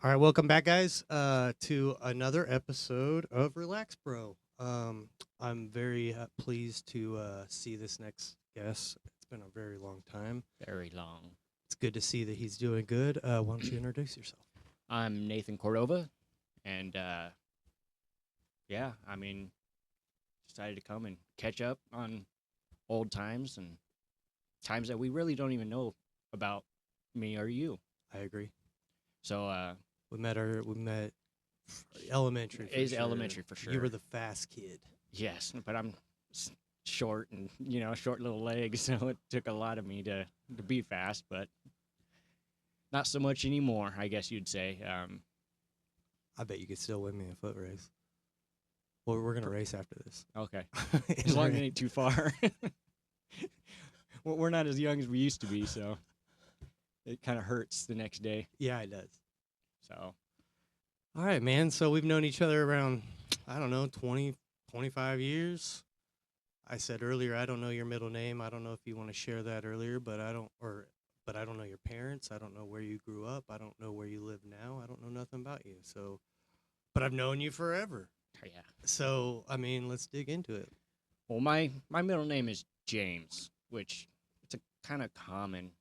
All right, welcome back, guys, to another episode of Relax Bro. I'm very pleased to see this next guest. It's been a very long time. Very long. It's good to see that he's doing good. Why don't you introduce yourself? I'm Nathen Cordova, and yeah, decided to come and catch up on old times and times that we really don't even know about me or you. I agree. So We met elementary. For it's sure. elementary for sure. You were the fast kid. Yes, but I'm short and short little legs, so it took a lot of me to be fast, but not so much anymore, I guess you'd say. I bet you could still win me a foot race. Well, we're gonna race after this. Okay, as long as it ain't too far. Well, we're not as young as we used to be, so it kind of hurts the next day. Yeah, it does. So, all right, man. So we've known each other around, I don't know, 20, 25 years. I said earlier, I don't know your middle name. I don't know if you want to share that earlier, but I don't know your parents. I don't know where you grew up. I don't know where you live now. I don't know nothing about you. So, but I've known you forever. yeah. So, I mean, let's dig into it. Well, my middle name is James, which it's a kind of common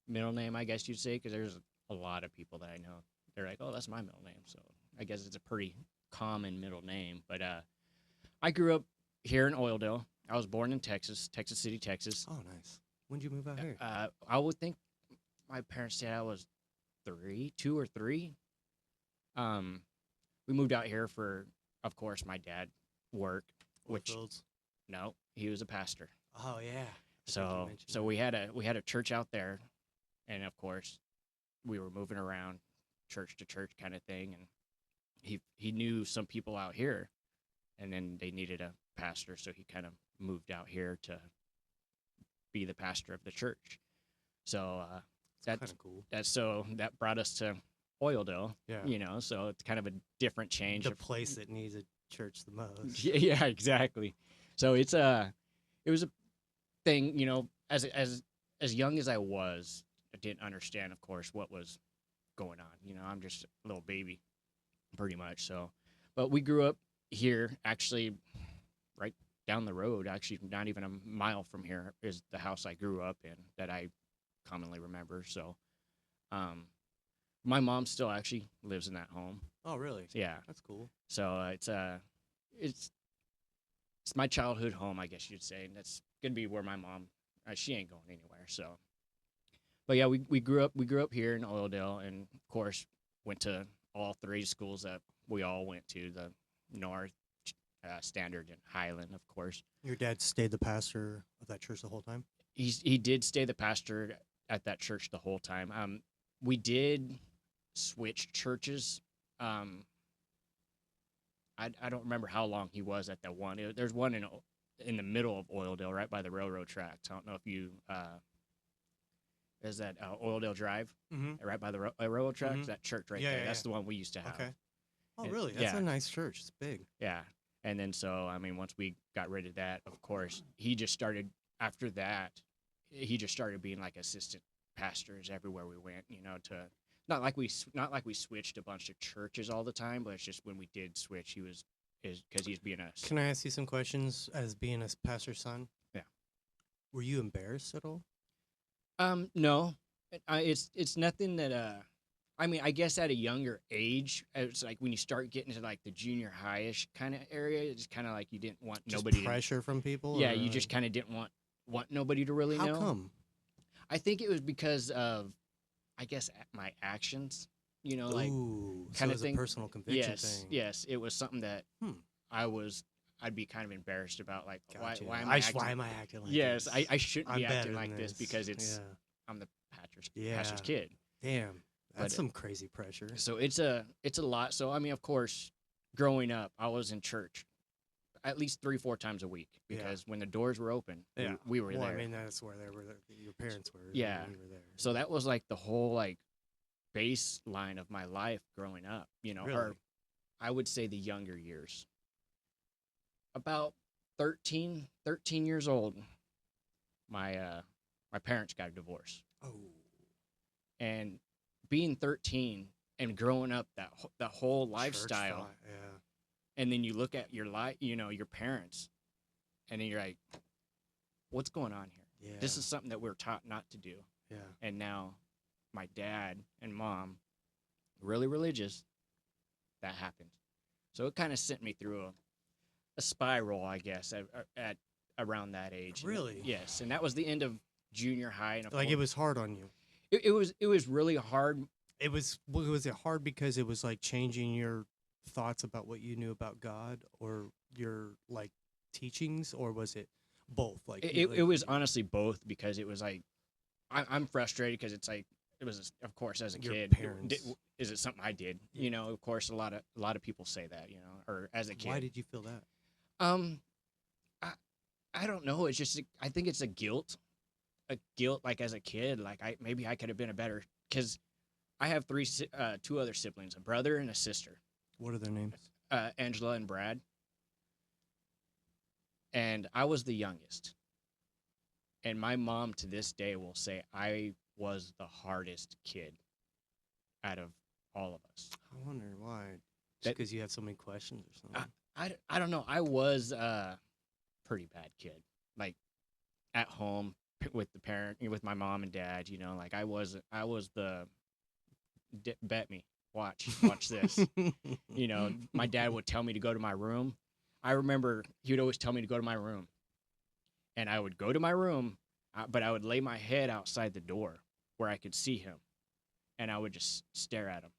middle name, I guess you'd say, because there's a lot of people that I know. They're like, oh, that's my middle name. So I guess it's a pretty common middle name. But I grew up here in Oildale. I was born in Texas City, Texas. Oh, nice. When did you move out here? I would think my parents said I was 2 or 3. We moved out here for, of course, my dad work, which Fields? no, he was a pastor. Oh yeah. So we had a church out there, and of course, we were moving around church to church kind of thing, and he knew some people out here, and then they needed a pastor, so he kind of moved out here to be the pastor of the church. So that's kind of cool. That brought us to Oildale. Yeah. So it's kind of a different change. The place that needs a church the most. Yeah, exactly. So it was a thing, as young as I was, I didn't understand, of course, what was going on. I'm just a little baby, pretty much. So, but we grew up here, actually, right down the road. Actually, not even a mile from here is the house I grew up in that I commonly remember. So, my mom still actually lives in that home. Oh, really? Yeah, That's cool. so it's my childhood home, I guess you'd say, and that's gonna be where my mom. She ain't going anywhere. So, but yeah, we grew up here in Oildale, and of course went to all 3 schools that we all went to: the North, Standard, and Highland, of course. Your dad stayed the pastor of that church the whole time? He did stay the pastor at that church the whole time. We did switch churches. I don't remember how long he was at that one. There's one in the middle of Oildale, right by the railroad tracks. I don't know if you there's that Oildale Drive, right by the railroad tracks. Mm-hmm. That church right Yeah, there. yeah, That's the one we used to have. Okay. Oh, And- really? That's yeah. a nice church. It's big. Yeah. And then once we got rid of that, of course, he just started after that. He just started being like assistant pastors everywhere we went. To not like we switched a bunch of churches all the time, but it's just when we did switch, because he's being a. Can I ask you some questions as being a pastor's son? Yeah. Were you embarrassed at all? No, it's nothing that I guess at a younger age, it's like when you start getting to like the junior high-ish kind of area, it's kind of like you didn't want Just nobody. pressure from people? Yeah, or you just kind of didn't want nobody to really How know. come? I think it was because of, I guess, my actions. Like Ooh, kind so of it's thing. a personal conviction Yes, thing. yes, it was something that Hmm. I'd be kind of embarrassed about. Like, Gotcha. why am I acting? Why am I acting like Yes, this? I shouldn't be I'm acting better like than this because Yeah. I'm the pastor's Yeah. kid. Damn. That's But- some crazy pressure. So it's a lot. So of course, growing up, I was in church at least 3-4 times a week because when the doors were open, we were well, there. I mean, that's where your parents were. Yeah. You were there. So that was like the whole like baseline of my life growing up, Really? or I would say the younger years. About 13 years old, my parents got a divorce. Oh. And being 13 and growing up that whole Church lifestyle, thought, yeah. and then you look at your life, your parents, and then you're like, what's going on here? Yeah. This is something that we're taught not to do. Yeah. And now my dad and mom, really religious, that happened. So it kind of sent me through a spiral, I guess, at around that age. Really? Yes, and that was the end of junior high, and of Like, course, it was hard on you. it was really hard. Was it hard because it was like changing your thoughts about what you knew about God or your like teachings, or was it both? Like It was honestly both, because it was like I'm frustrated because it's like it was, of course, as a your kid. parents. Is it something I did? Yeah. Of course, a lot of people say that, or as a kid. Why did you feel that? Um, I don't know. It's just I think it's a guilt like as a kid. Like maybe I could have been a better, because I have two other siblings, a brother and a sister, What are their names? Angela and Brad, and I was the youngest. And my mom to this day will say I was the hardest kid out of all of us. I wonder why. Just That- because you have so many questions or something. I don't know. I was a pretty bad kid. Like at home with with my mom and dad, like I was the bet me, watch this. My dad would tell me to go to my room. I remember he would always tell me to go to my room. And I would go to my room, but I would lay my head outside the door where I could see him, and I would just stare at him.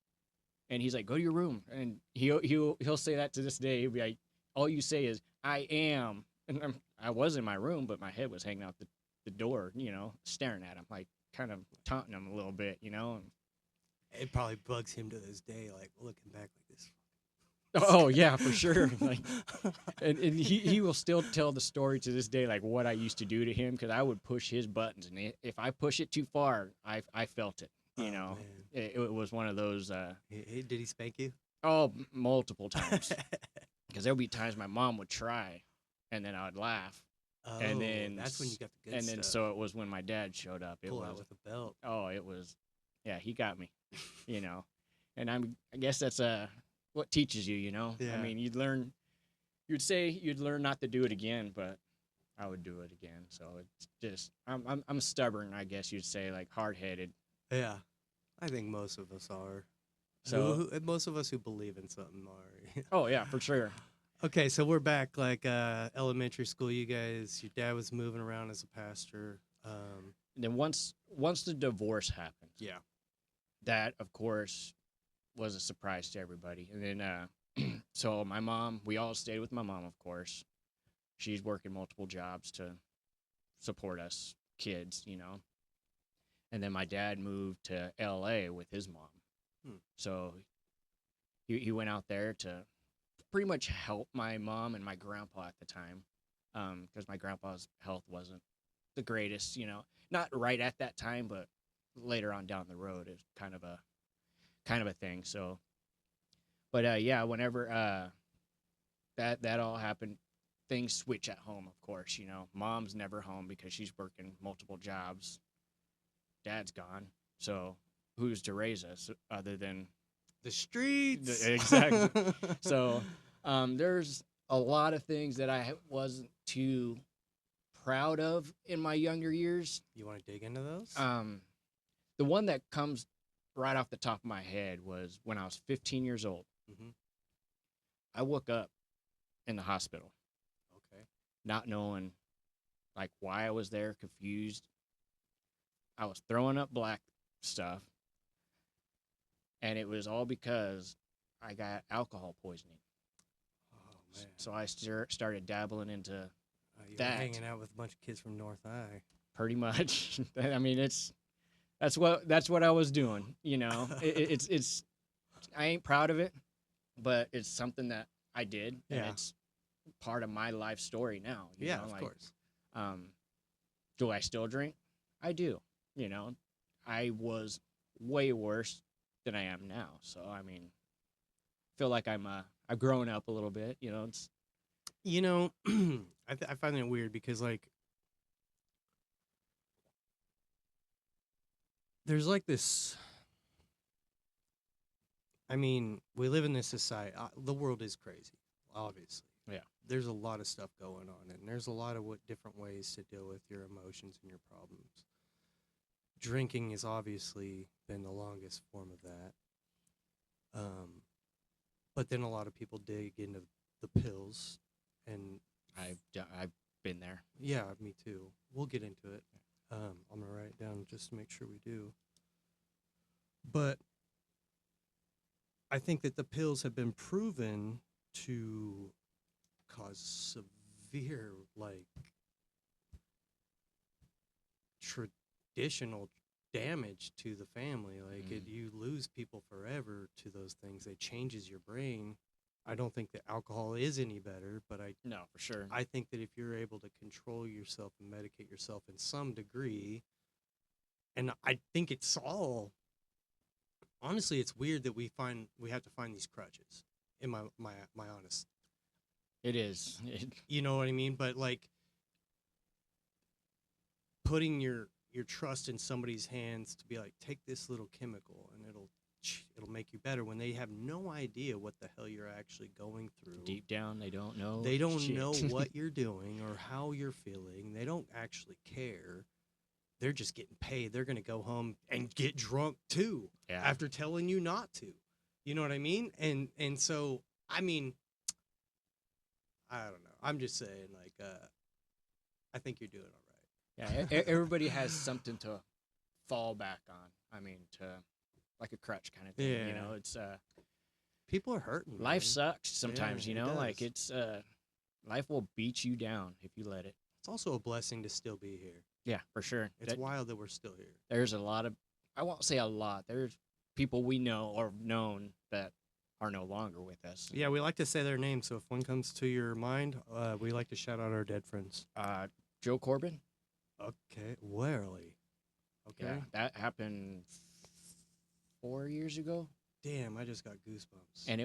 And he's like, "Go to your room," and he'll say that to this day. He'll be like, "All you say is I am," and I was in my room, but my head was hanging out the door, staring at him, like kind of taunting him a little bit, And, It probably bugs him to this day, like looking back like this. oh yeah, for sure. Like, and he will still tell the story to this day, like what I used to do to him, because I would push his buttons, and if I push it too far, I felt it. Man. It was one of those. Did he spank you? Multiple times, because there'll be times my mom would try, and then I would laugh, and then that's when you got the good and stuff. then so it was when my dad showed up. Pull out with a belt. It was, yeah, he got me, and I guess that's what teaches you, Yeah. I mean, you'd say you'd learn not to do it again, but I would do it again. So it's just, I'm stubborn, I guess you'd say, like hard-headed. Yeah, I think most of us are. So Most of us who believe in something are. oh yeah, for sure. Okay, so we're back, like elementary school. You guys, your dad was moving around as a pastor. And then once the divorce happened, Yeah. that of course was a surprise to everybody. And then so my mom, we all stayed with my mom, of course. She's working multiple jobs to support us kids, And then my dad moved to LA with his mom. So he went out there to pretty much help my mom and my grandpa at the time, because my grandpa's health wasn't the greatest, not right at that time, but later on down the road is kind of a thing. So, but yeah, whenever that all happened, things switch at home, of course. Mom's never home because she's working multiple jobs. Dad's gone, so who's to raise us other than The streets. Exactly. So there's a lot of things that I wasn't too proud of in my younger years. You want to dig into those? The one that comes right off the top of my head was when I was 15 years old. Mm-hmm. I woke up in the hospital, Okay. not knowing like why I was there, confused. I was throwing up black stuff, and it was all because I got alcohol poisoning. Oh man. So I started dabbling into You were that. hanging out with a bunch of kids from North Eye. pretty much. I mean, that's what I was doing. It's I ain't proud of it, but it's something that I did, and Yeah. it's part of my life story now. Yeah, of course. Do I still drink? I do. I was way worse than I am now. So I mean, feel like I've grown up a little bit. It's I find it weird because like there's like this I mean, we live in this society. The world is crazy, obviously. Yeah. There's a lot of stuff going on, and there's a lot of different ways to deal with your emotions and your problems. Drinking has obviously been the longest form of that. Um, but then a lot of people dig into the pills, and I've been there. yeah, me too. We'll get into it. I'm gonna write it down just to make sure we do. But I think that the pills have been proven to cause severe, like, traditional damage to the family. Like, you lose people forever to those things. It changes your brain. I don't think that alcohol is any better, but No, for sure. I think that if you're able to control yourself and medicate yourself in some degree, and I think it's all, honestly, it's weird that we have to find these crutches. In my honest, It is. you know what I mean? But like putting your trust in somebody's hands to be like, take this little chemical and it'll make you better, when they have no idea what the hell you're actually going through. Deep down, they don't know. They don't shit. know what you're doing or how you're feeling. They don't actually care. They're just getting paid. They're going to go home and get drunk too, Yeah. after telling you not to. You know what I mean? And so, I mean, I don't know. I'm just saying, like, I think you're doing all right. Yeah, everybody has something to fall back on. I mean, to like a crutch kind of thing. Yeah. You know, it's People are hurting. life man. sucks sometimes. Yeah, you it know, like does. it's life will beat you down if you let it. It's also a blessing to still be here. Yeah, for sure. It's wild that we're still here. There's a lot of, I won't say a lot. There's people we know or have known that are no longer with us. Yeah, we like to say their names, so if one comes to your mind, we like to shout out our dead friends. Joe Corbin. Okay, really? Okay. Yeah, that happened 4 years ago, Damn, I just got goosebumps. and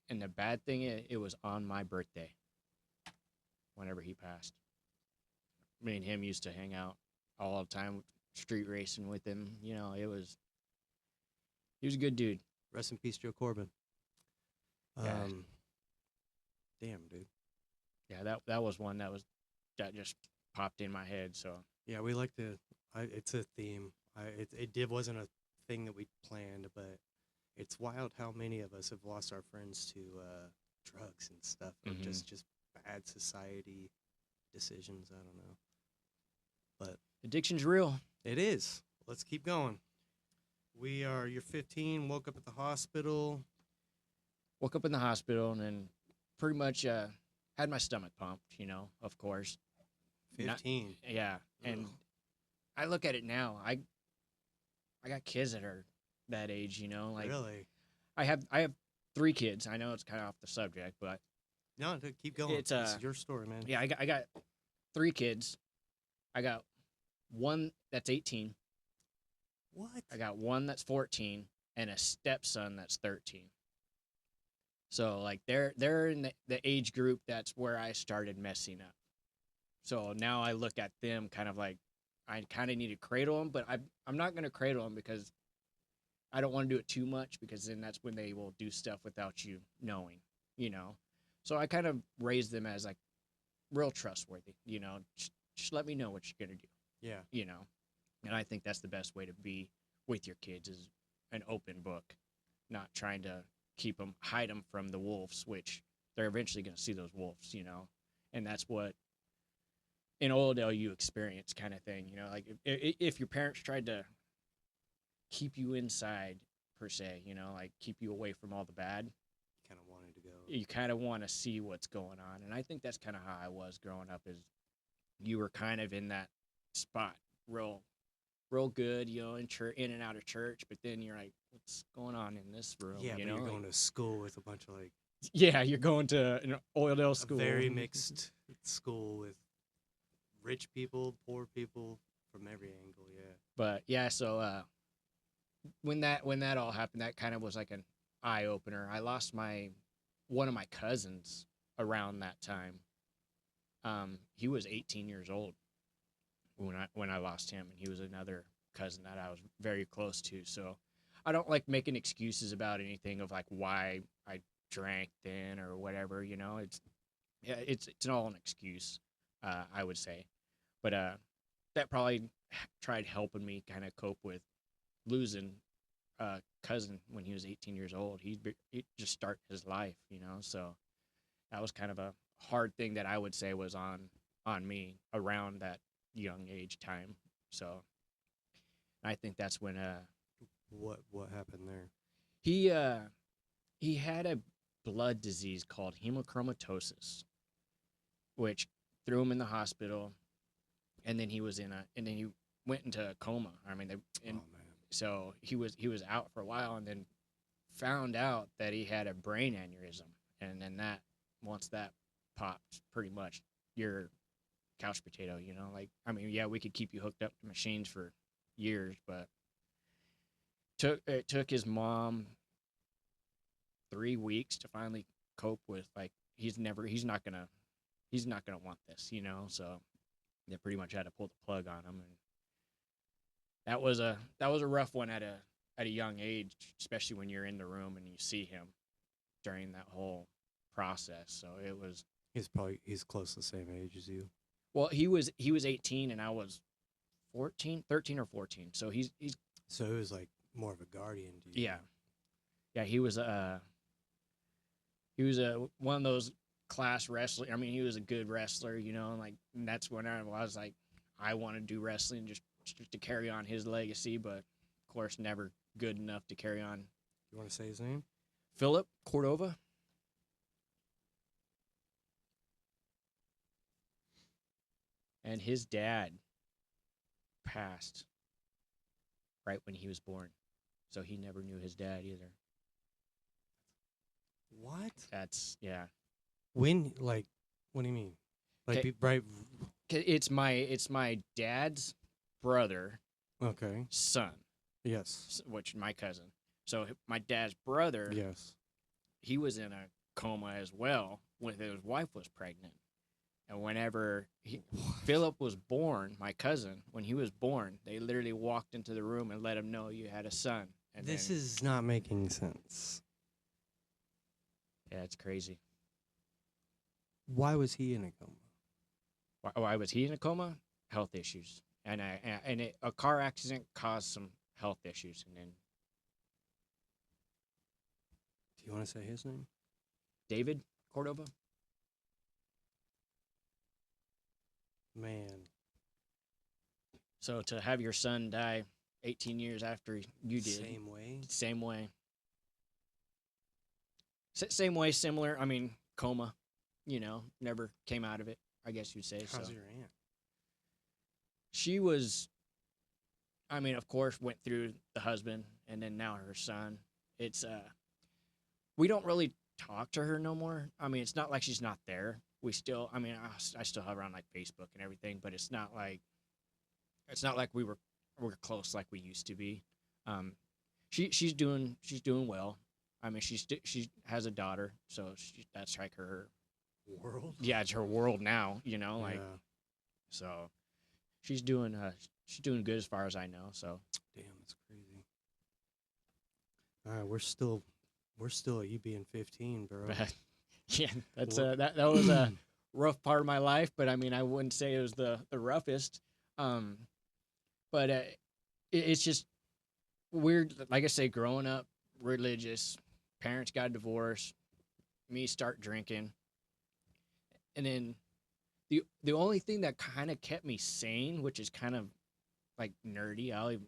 and the bad thing, it was on my birthday. Whenever he passed, me and him used to hang out all the time, street racing with him. You know, he was a good dude. Rest in peace, Joe Corbin. Yeah. Damn, dude. Yeah, that was one that just popped in my head. So Yeah, we like to. It's a theme. It wasn't a thing that we planned, but it's wild how many of us have lost our friends to drugs and stuff, or Mhm. just bad society decisions. I don't know, but addiction's real. it is. Let's keep going. You're 15. Woke up at the hospital. Woke up in the hospital and then pretty much had my stomach pumped. You know, of course. 15. Yeah, and Ugh. I look at it now. I got kids that are that age. You know, like Really? I have 3 kids. I know it's kind of off the subject, but No, dude, keep going. It's, This is your story, man. yeah, I got 3 kids. I got one that's 18. What? I got one that's 14 and a stepson that's 13. So like they're in the age group that's where I started messing up. So now I look at them kind of like I kind of need to cradle them, but I'm not going to cradle them because I don't want to do it too much, because then that's when they will do stuff without you knowing, you know. So I kind of raise them as like real trustworthy, you know. Just let me know what you're going to do, Yeah. you know. And I think that's the best way to be with your kids, is an open book, not trying to hide them from the wolves, which they're eventually going to see those wolves, you know. And that's what in Oildale you experience, kind of thing, you know. Like if your parents tried to keep you inside, per se, you know, like keep you away from all the bad, Kind of wanted to go. you kind of want to see what's going on. And I think that's kind of how I was growing up, is you were kind of in that spot, real good, you know, in and out of church, but then you're like, what's going on in this room? Yeah, you but know, you're like, going to school with a bunch of like yeah, you're going to an Oildale school, a very mixed school with rich people, poor people from every angle. Yeah. But yeah, so when that all happened, that kind of was like an eye opener. I lost one of my cousins around that time. He was 18 years old when I lost him, and he was another cousin that I was very close to. So I don't like making excuses about anything of like why I drank then or whatever. You know, it's all an excuse. I would say, but that probably tried helping me kind of cope with losing a cousin when he was 18 years old. He just start his life, you know. So that was kind of a hard thing that I would say was on me around that young age time. So I think that's when What happened there? he he had a blood disease called hemochromatosis, which threw him in the hospital, and then he went into a coma. I mean, Oh man. so he was out for a while, and then found out that he had a brain aneurysm, and then that once that popped, pretty much you're couch potato. You know, like I mean, yeah, we could keep you hooked up to machines for years, but it took his mom 3 weeks to finally cope with like he's not gonna want this, you know. So they pretty much had to pull the plug on him, and that was a rough one at a young age, especially when you're in the room and you see him during that whole process. So it was He's close to the same age as you. well, he was 18 and I was 14, 13 or 14. So he's So it was like more of a guardian to you. yeah. Yeah, he was one of those class wrestler. I mean, he was a good wrestler, you know, and that's when I was like, I want to do wrestling just to carry on his legacy, but of course, never good enough to carry on. You want to say his name? Philip Cordova. And his dad passed right when he was born. So he never knew his dad either. What? That's, yeah. When? Like, what do you mean? Like, right? It's my dad's brother, Okay. son, Yes. which my cousin. So my dad's brother, Yes. he was in a coma as well when his wife was pregnant. And whenever Philip was born, my cousin, when he was born, they literally walked into the room and let him know you had a son. And This then, is not making sense. yeah, it's crazy. Why was he in a coma? Why was he in a coma? Health issues, and a car accident caused some health issues, and then Do you want to say his name? David Cordova. Man. So to have your son die 18 years after you did, Same way. same way, same way, similar. I mean, coma, you know, never came out of it. I guess you'd say. How's So your aunt? she was, I mean, of course, went through the husband and then now her son. It's we don't really talk to her no more. I mean, it's not like she's not there. We still, I mean, I still have her on like Facebook and everything, but it's not like we're close like we used to be. She's doing well. I mean, she has a daughter, so that's like her World? yeah, it's her world now. You know, like Yeah. so she's doing good as far as I know. So Damn, that's crazy. All right, we're still at you being 15, bro. yeah, that's that was a rough part of my life, but I mean, I wouldn't say it was the roughest. But it's just weird. Like I say, growing up religious, parents got divorced, me start drinking, and then the only thing that kind of kept me sane, which is kind of like nerdy,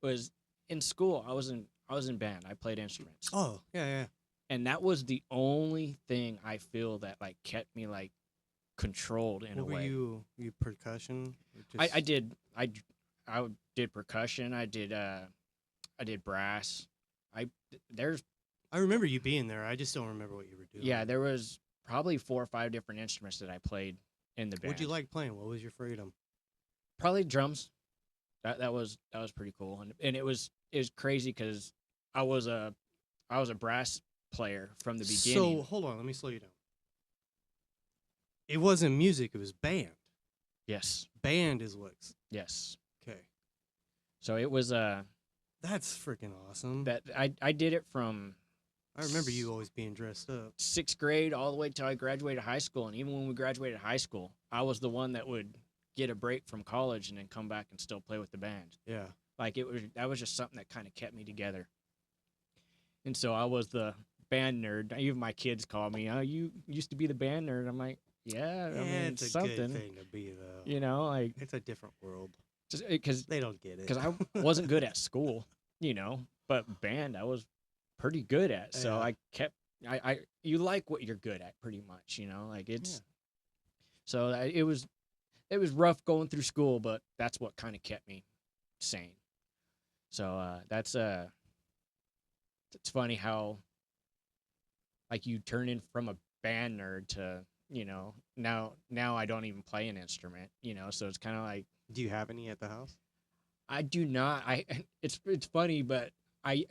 was in school. I was in band. I played instruments. Oh, yeah. And that was the only thing I feel that like kept me like controlled in What a were way. you percussion? I did percussion. I did brass. There's I remember you being there. I just don't remember what you were doing. yeah, there was probably 4 or 5 different instruments that I played in the band. What'd you like playing? What was your freedom? Probably drums. That was pretty cool, and it was crazy because I was a brass player from the beginning. So hold on, let me slow you down. It wasn't music; it was band. Yes, Band is what's yes. okay. So it was That's freaking awesome. That I did it from I remember you always being dressed up. 6th grade all the way till I graduated high school. And even when we graduated high school, I was the one that would get a break from college and then come back and still play with the band. Yeah. Like that was just something that kind of kept me together. And so I was the band nerd. Even my kids call me, "Oh, you used to be the band nerd." I'm like, "Yeah, I mean, it's a something." good thing to be though. You know, like It's a different world. just because They don't get it. because I wasn't good at school, you know, but band I was pretty good at. So Yeah. I kept you like what you're good at pretty much, you know, like it's Yeah. so it was rough going through school, but that's what kind of kept me sane. So that's it's funny how like you turn in from a band nerd to, you know, now I don't even play an instrument, you know, so it's kind of like Do you have any at the house? I do not. It's funny, but I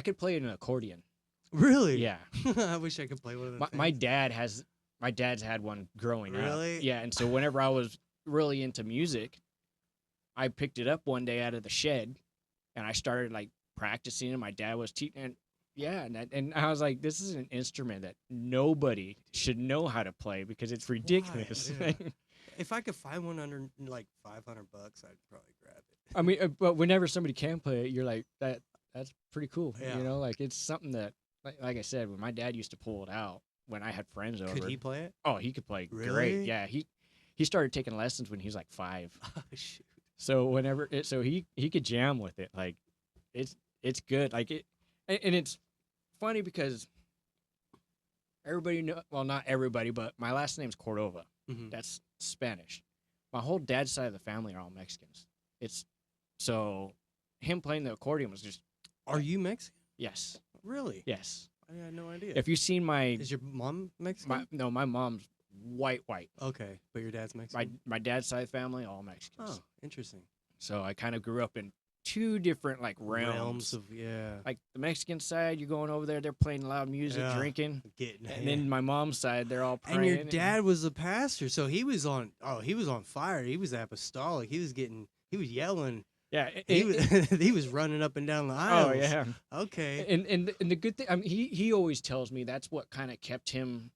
could play an accordion. Really? Yeah. I wish I could play one of them. My dad's had one growing up. Really? Yeah, and so whenever I was really into music, I picked it up one day out of the shed, and I started like practicing. And my dad was teaching, and yeah, and I was like, this is an instrument that nobody should know how to play because it's ridiculous. Yeah. If I could find one under like $500, I'd probably grab it. I mean, but whenever somebody can play it, you're like that's pretty cool. Yeah. You know, like it's something that like I said, when my dad used to pull it out when I had friends over. Could he play it? Oh, he could play Really? great. Yeah, he started taking lessons when he was like 5. Oh, shoot. So whenever he could jam with it. Like it's good. Like it, and it's funny because everybody know, well, not everybody, but my last name's Cordova. Mm-hmm. That's Spanish. My whole dad's side of the family are all Mexicans. It's so him playing the accordion was just Are you Mexican? yes. Really? Yes. I had no idea. If you've seen Is your mom Mexican? my mom's white. Okay, but your dad's Mexican? My dad's side family, all Mexicans. Oh, interesting. So I kind of grew up in 2 different like realms. of, yeah. Like the Mexican side, you're going over there, they're playing loud music, Yeah. drinking. Getting And then my mom's side, they're all praying. And your dad was a pastor, so he was on fire. He was apostolic. He was yelling. Yeah. He was running up and down the aisles. Oh, yeah. Okay. And the good thing, I mean, he always tells me that's what kind of kept him,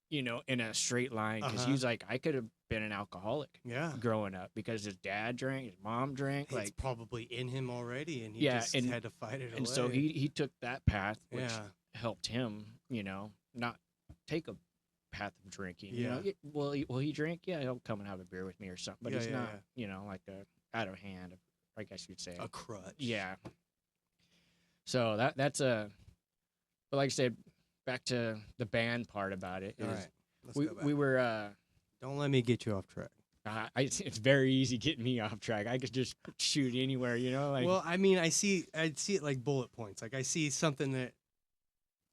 you know, in a straight line. Because Uh-huh. he's like, I could have been an alcoholic Yeah. growing up because his dad drank, his mom drank. It's Like, probably in him already, and he Yeah, just and- had to fight it and away. so he took that path, which Yeah. helped him, you know, not take a path of drinking. You know, Yeah. will he drink? Yeah, he'll come and have a beer with me or something. But Yeah, he's yeah, not, yeah. you know, like out of hand, I guess you'd say. A crutch. Yeah. So that's a, but like I said, back to the band part about it. All is right. Let's go back. we were Don't let me get you off track. it's very easy getting me off track. I could just shoot anywhere, you know. Like, Well, I mean, I'd see it like bullet points. Like I see something that,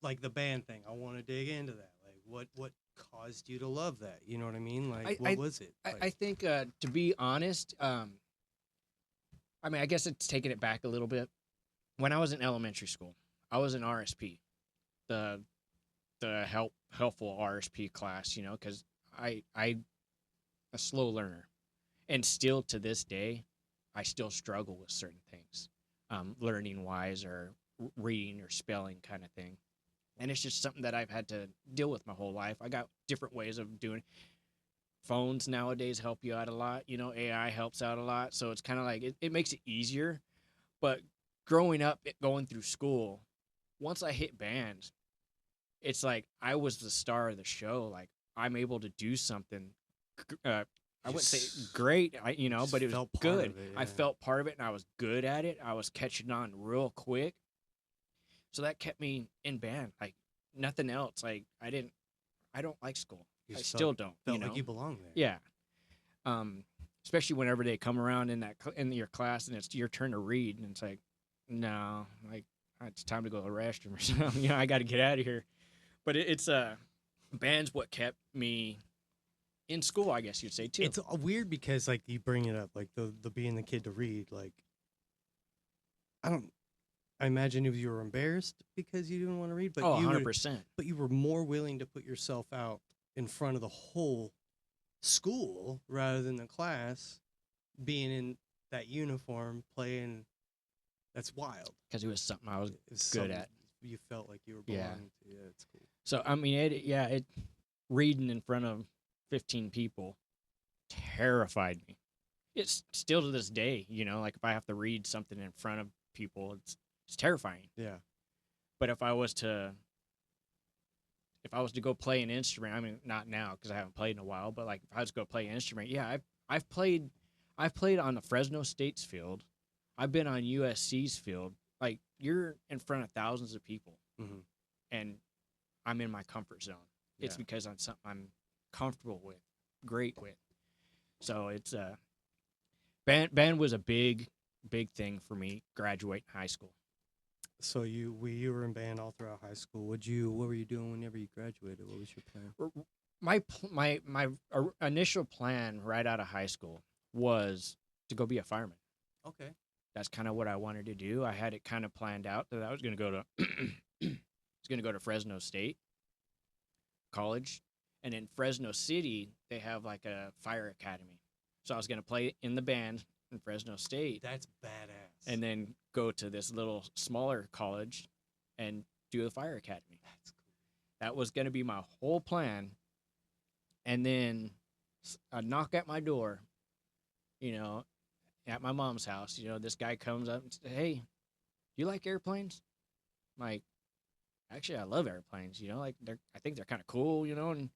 like the band thing. I want to dig into that. Like what caused you to love that? You know what I mean? Like what was it? I think to be honest, I mean, I guess it's taking it back a little bit. When I was in elementary school, I was in RSP, the helpful RSP class, you know, because I a slow learner, and still to this day, I still struggle with certain things, learning wise or reading or spelling kind of thing, and it's just something that I've had to deal with my whole life. I got different ways of doing. Phones nowadays help you out a lot. You know, AI helps out a lot. So it's kind of like it makes it easier. But growing up, going through school, once I hit band, it's like I was the star of the show. Like I'm able to do something. I wouldn't say great, you know, but it was felt part good. of it, I yeah. felt part of it, and I was good at it. I was catching on real quick. So that kept me in band. Like nothing else. Like I don't like school. I still don't. Felt you know? like you belong there. Yeah. Especially whenever they come around in your class and it's your turn to read, and it's like, no, like it's time to go to the restroom or something. You know, I got to get out of here. But it's band's what kept me in school, I guess you'd say too. It's weird because like you bring it up, like the being the kid to read. Like I imagine if you were embarrassed because you didn't want to read, but 100%. But you were more willing to put yourself out in front of the whole school rather than the class, being in that uniform, playing That's wild. because it was something I was It was good something at. you felt like you were Yeah. belonging to. Yeah, it's cool. So I mean, it reading in front of 15 people terrified me. It's still to this day, like if I have to read something in front of people, it's terrifying. Yeah. But if I was to go play an instrument, I mean, not now because I haven't played in a while, but like if I was to go play an instrument, yeah, I've played on the Fresno State's field. I've been on USC's field. Like you're in front of thousands of people, Mm-hmm. and I'm in my comfort zone. It's Yeah. because I'm comfortable with, great with. So it's band was a big thing for me graduating high school. So you were in band all throughout high school. What were you doing whenever you graduated? What was your plan? My initial plan right out of high school was to go be a fireman. Okay. That's kind of what I wanted to do. I had it kind of planned out that I was going to go to Fresno State College, and in Fresno City they have like a fire academy. So I was going to play in the band in Fresno State. That's badass. And then go to this little smaller college and do the fire academy. That's cool. That was going to be my whole plan. And then a knock at my door, at my mom's house, this guy comes up and says, "Hey, do you like airplanes?" I'm like, "Actually, I love airplanes, like I think they're kind of cool, and he's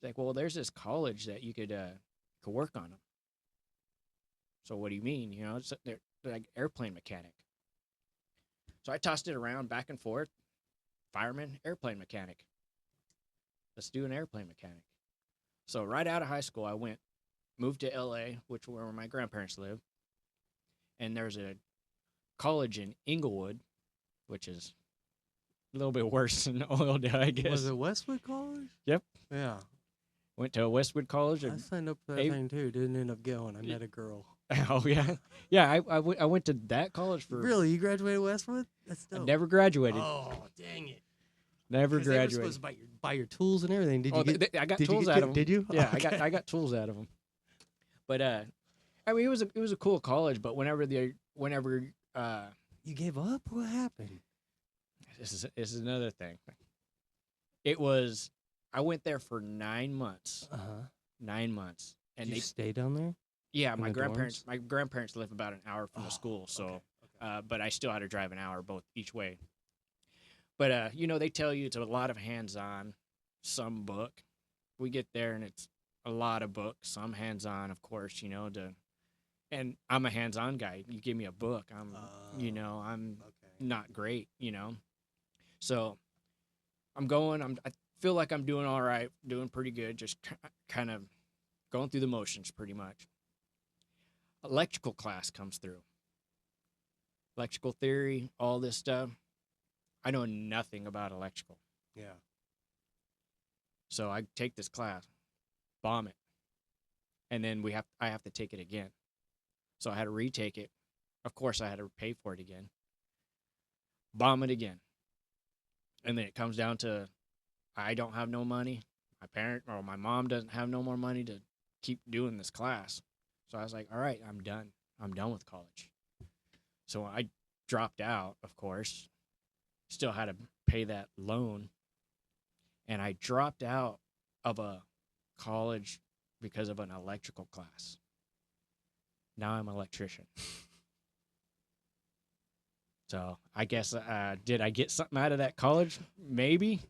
like, "Well, there's this college that you could work on them." So what do you mean? They're like airplane mechanic. So I tossed it around back and forth. Fireman, airplane mechanic. Let's do an airplane mechanic. So right out of high school, I moved to LA, which where my grandparents live. And there's a college in Inglewood, which is a little bit worse than Oildale, I guess. Was it Westwood College? Yep. Yeah. Went to Westwood College. I signed up for that thing too. Didn't end up going. I met a girl. Oh, yeah. Yeah, I went to that college for... Really? You graduated Westwood? That's dope. I never graduated. Oh, dang it. Never 'Cause they were graduated. supposed to buy your tools and everything. Did you get? I got did you tools get out of them. Did you? Yeah, Okay. I got tools out of them. But I mean, it was a cool college. But whenever You gave up? What happened? this is another thing. I went there for 9 months. 9 months, and Did you they stay down there? yeah. in My the grandparents dorms? live about an hour from the school, so Okay. but I still had to drive an hour both each way. But they tell you it's a lot of hands-on, some book. We get there and it's a lot of books, some hands-on, of course. And I'm a hands-on guy. You give me a book, I'm Okay. not great. So I feel like I'm doing all right, doing pretty good, just kind of going through the motions pretty much. Electrical class comes through. Electrical theory, all this stuff. I know nothing about electrical. Yeah. So I take this class, bomb it. And then I have to take it again. So I had to retake it. Of course I had to pay for it again. Bomb it again. And then it comes down to I don't have no money. My mom doesn't have no more money to keep doing this class. So I was like, all right, I'm done. I'm done with college. So I dropped out, of course. Still had to pay that loan. And I dropped out of a college because of an electrical class. Now I'm an electrician. So I guess, did I get something out of that college? Maybe.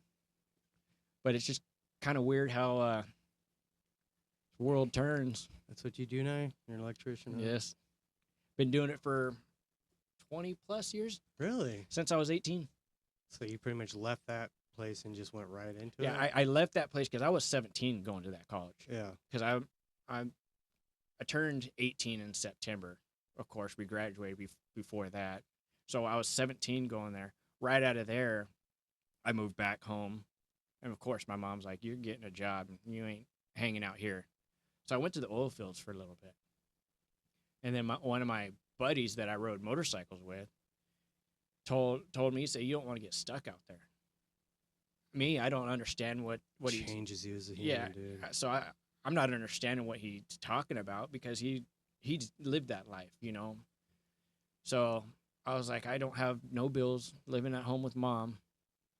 But it's just kind of weird how the world turns. That's what you do now? You're an electrician? Huh? Yes. Been doing it for 20 plus years. Really? Since I was 18. So you pretty much left that place and just went right into it? Yeah, I left that place because I was 17 going to that college. Yeah. Because I turned 18 in September. Of course, we graduated before that. So I was 17 going there. Right out of there, I moved back home. And of course, my mom's like, "You're getting a job and you ain't hanging out here." So I went to the oil fields for a little bit. And then one of my buddies that I rode motorcycles with told me, he said, "You don't want to get stuck out there." Me, I don't understand what he changes you as a human, dude. So I'm not understanding what he's talking about because he lived that life, So I was like, I don't have no bills, living at home with mom.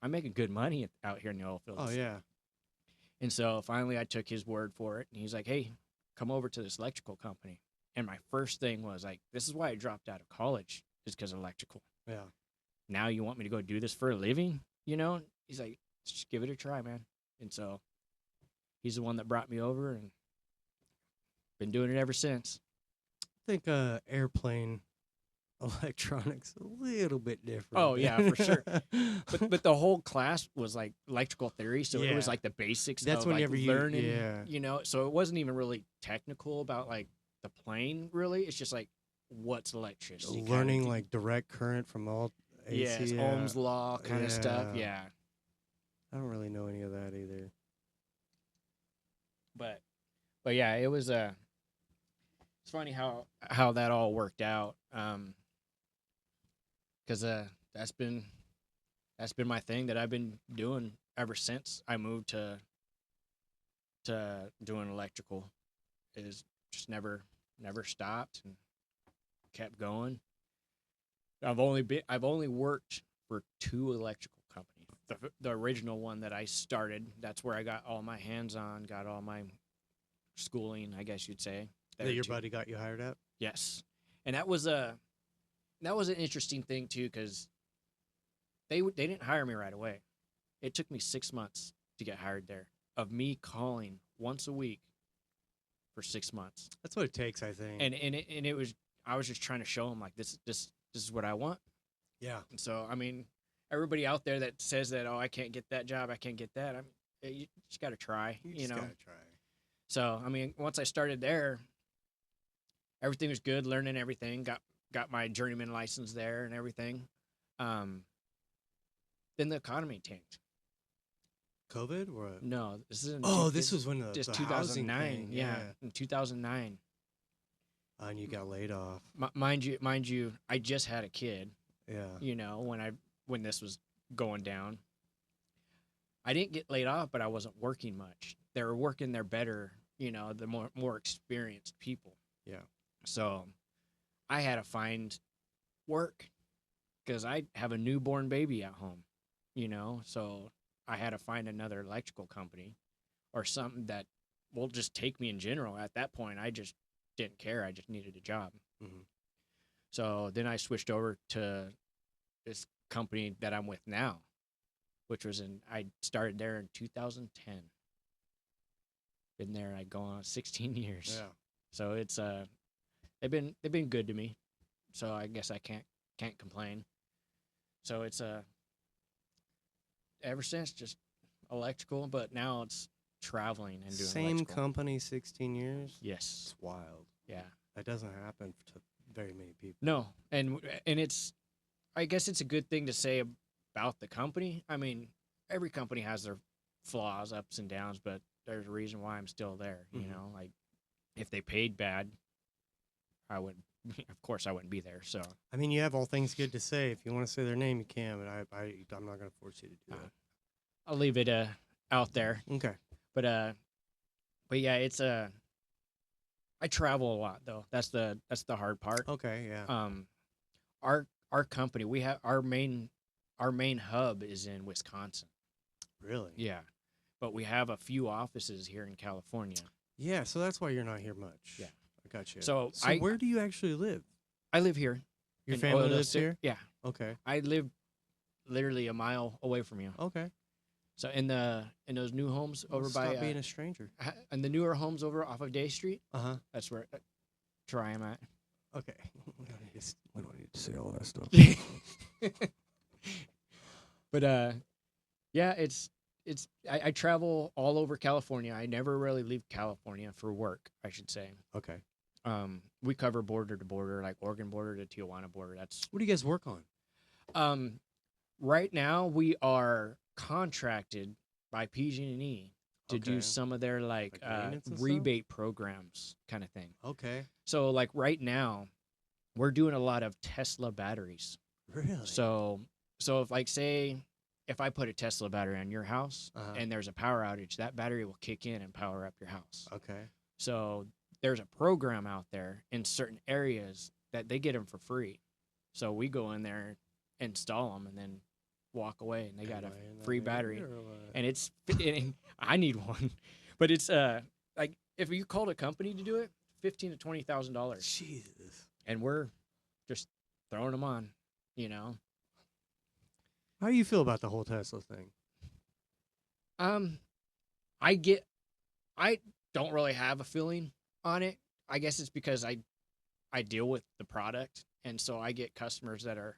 I'm making good money out here in the oil fields. Oh yeah. And so finally I took his word for it. And he's like, hey, come over to this electrical company. And my first thing was like, this is why I dropped out of college, is because of electrical. Yeah. Now you want me to go do this for a living? You know? He's like, just give it a try, man. And so he's the one that brought me over and been doing it ever since. I think airplane electronics a little bit different. Oh, yeah, for sure. But the whole class was like electrical theory, so it was Yeah. like the basics That's of like whenever you- learning, yeah. you know. So it wasn't even really technical about like the plane, really. It's just like what's electricity, kind of learning thing. like direct current from all AC. yes, yeah. Ohm's law kind of stuff. Yeah. Yeah, I don't really know any of that either. but yeah, it was it's funny how that all worked out. Because that's been my thing that I've been doing ever since I moved to doing electrical. Is just never stopped and kept going. I've only worked for 2 electrical companies. The original one that I started, that's where I got all my hands on, got all my schooling, I guess you'd say. That your too. buddy got you hired at? Yes, and that was an interesting thing too, because they didn't hire me right away. It took me 6 months to get hired there. Of me calling once a week for 6 months, That's what it takes, I think. and it was, I was just trying to show them like this is what I want. yeah. And so I mean, everybody out there that says that, oh, I can't get that job, I can't get that, you just got to try, You you just know. gotta try. So I mean, once I started there, everything was good, learning everything. Got my journeyman license there and everything. Then the economy tanked. COVID or what? No, this is This was when the just housing 2009. thing, Yeah, in 2009. And you got laid off. Mind you, I just had a kid. Yeah. You know, when this was going down, I didn't get laid off, but I wasn't working much. They were working there better. You know, the more experienced people. Yeah. So I had to find work because I have a newborn baby at home, you know, so I had to find another electrical company or something that will just take me in general. At that point, I just didn't care. I just needed a job. Mhm. So then I switched over to this company that I'm with now, which was I started there in 2010. Been there, I go on 16 years. Yeah. So it's they've been good to me, so I guess I can't complain. So it's ever since just electrical, but now it's traveling and doing Same electrical. company, 16 years. Yes, It's wild. yeah, That doesn't happen to very many people. no, and it's, I guess it's a good thing to say about the company. I mean, every company has their flaws, ups and downs, but there's a reason why I'm still there. You Mhm. know, like if they paid bad, I would, of course, I wouldn't be there. So I mean, you have all things good to say. If you want to say their name, you can, but I'm not going to force you to do it. I'll leave it out there. Okay. But yeah, it's I travel a lot though. That's the hard part. Okay. Yeah. Our company, we have our main hub is in Wisconsin. Really? Yeah, but we have a few offices here in California. Yeah. So that's why you're not here much. Yeah. I got you. So where do you actually live? I live here. Your in family Oilers lives City. here? Yeah, Okay. I live literally a mile away from you. Okay. So in those new homes over Stop by being a stranger. and the newer homes over off of Day Street, Uh-huh. that's where I am at. Okay. We don't need to say all that stuff. But yeah, it's I travel all over California. I never really leave California for work, I should say. Okay. We cover border to border, like Oregon border to Tijuana border. That's What do you guys work on? right now we are contracted by PG&E to do Okay. some of their Like maintenance and stuff? rebate programs kind of thing. Okay. So like right now, we're doing a lot of Tesla batteries. Really? So if like say if I put a Tesla battery on your house Uh-huh. and there's a power outage, that battery will kick in and power up your house. Okay. So there's a program out there in certain areas that they get them for free. So we go in there, install them, and then walk away, and they got a Am I in that free area battery, or what? and it's and I need one, but it's like if you called a company to do it, $15,000 to $20,000, Jesus. and we're just throwing them on, you know. How do you feel about the whole Tesla thing? Um, I don't really have a feeling on it. I guess it's because I deal with the product, and so I get customers that are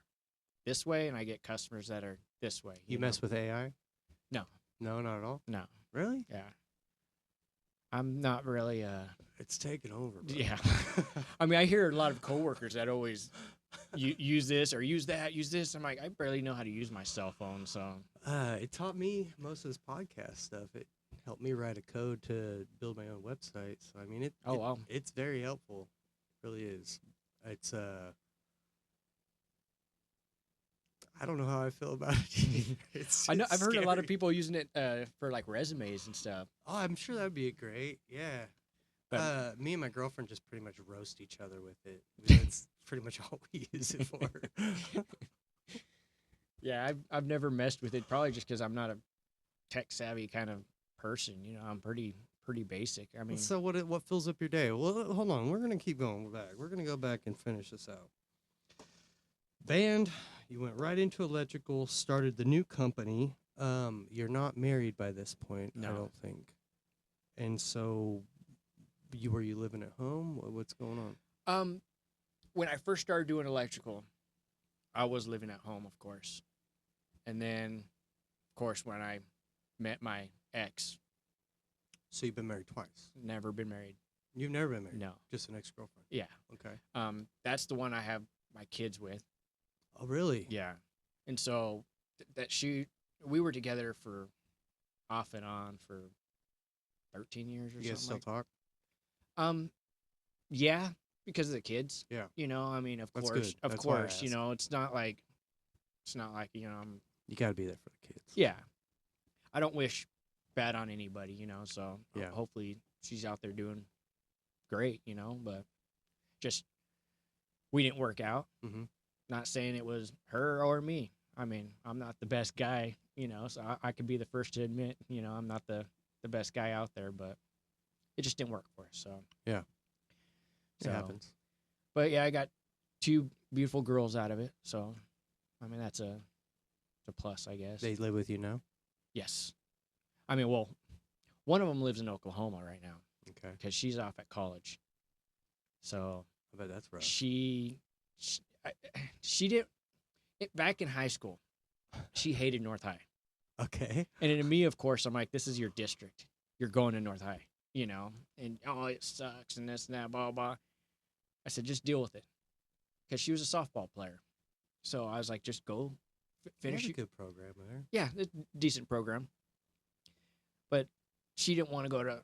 this way, and I get customers that are this way. You know? mess with AI? No, No, not at all. no, Really? yeah. I'm not really It's taken over. Bro. yeah. I mean, I hear a lot of coworkers that always use this or use that, use this. I'm like, I barely know how to use my cell phone, so It taught me most of this podcast stuff. It helped me write a code to build my own website. So I mean, wow. it's very helpful. It really is. It's I don't know how I feel about it. Either. I know it's I've heard a lot of scary. people using it for like resumes and stuff. Oh, I'm sure that'd be great. Yeah. But Me and my girlfriend just pretty much roast each other with it. That's pretty much all we use it for. yeah, I've never messed with it, probably just because I'm not a tech savvy kind of person. You know, I'm pretty basic. I mean, So what fills up your day? Well, hold on. We're gonna keep going back. We're gonna go back and finish this out. Band, you went right into electrical, started the new company. You're not married by this point, I No. don't think. And so, were you living at home? What's going on? when I first started doing electrical, I was living at home, of course, and then, of course, when I met my ex, So you've been married twice. never been married. You've never been married. No. Just an ex-girlfriend. Yeah. Okay. That's the one I have my kids with. Oh, really? Yeah. And so we were together for off and on for 13 years or You guys something still like. talk? Yeah, because of the kids. Yeah. You know, I mean, of That's course, good. of That's why I course, you asked. know, it's not like, you know, You got to be there for the kids. yeah. I don't wish bad on anybody, you know, so Yeah. hopefully she's out there doing great, you know, but just, we didn't work out. Mm-hmm. Not saying it was her or me. I mean, I'm not the best guy, you know, so I could be the first to admit, you know, I'm not the best guy out there, but it just didn't work for us. So Yeah. so, It happens. But yeah, I got two beautiful girls out of it. So, I mean, that's a plus, I guess. They live with you now? Yes. I mean, well, one of them lives in Oklahoma right now Okay. because she's off at college. So I bet that's rough. she did it back in high school. She hated North High. Okay. And to me, of course, I'm like, this is your district. You're going to North High, you know, and oh, it sucks and this and that, blah, blah. I said, just deal with it. Because she was a softball player. So I was like, just go finish. That's a good program there. Yeah, it's a decent program. But she didn't want to go to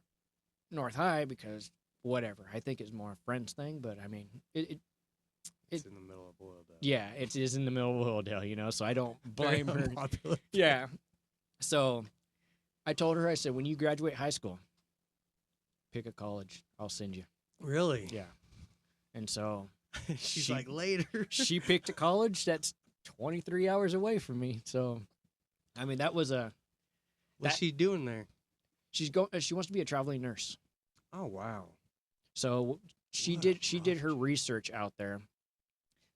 North High because whatever. I think it's more a friends thing, but I mean, It's in the middle of Oildale. yeah, it is in the middle of Oildale, you know, so I don't blame her. Unpopular. Yeah. So I told her, I said, when you graduate high school, pick a college. I'll send you. Really? Yeah. And so She's She- like, later. she picked a college that's 23 hours away from me. So, I mean, that was What's that- she doing there? she wants to be a traveling nurse. Oh, wow. So she What a did her rough research out there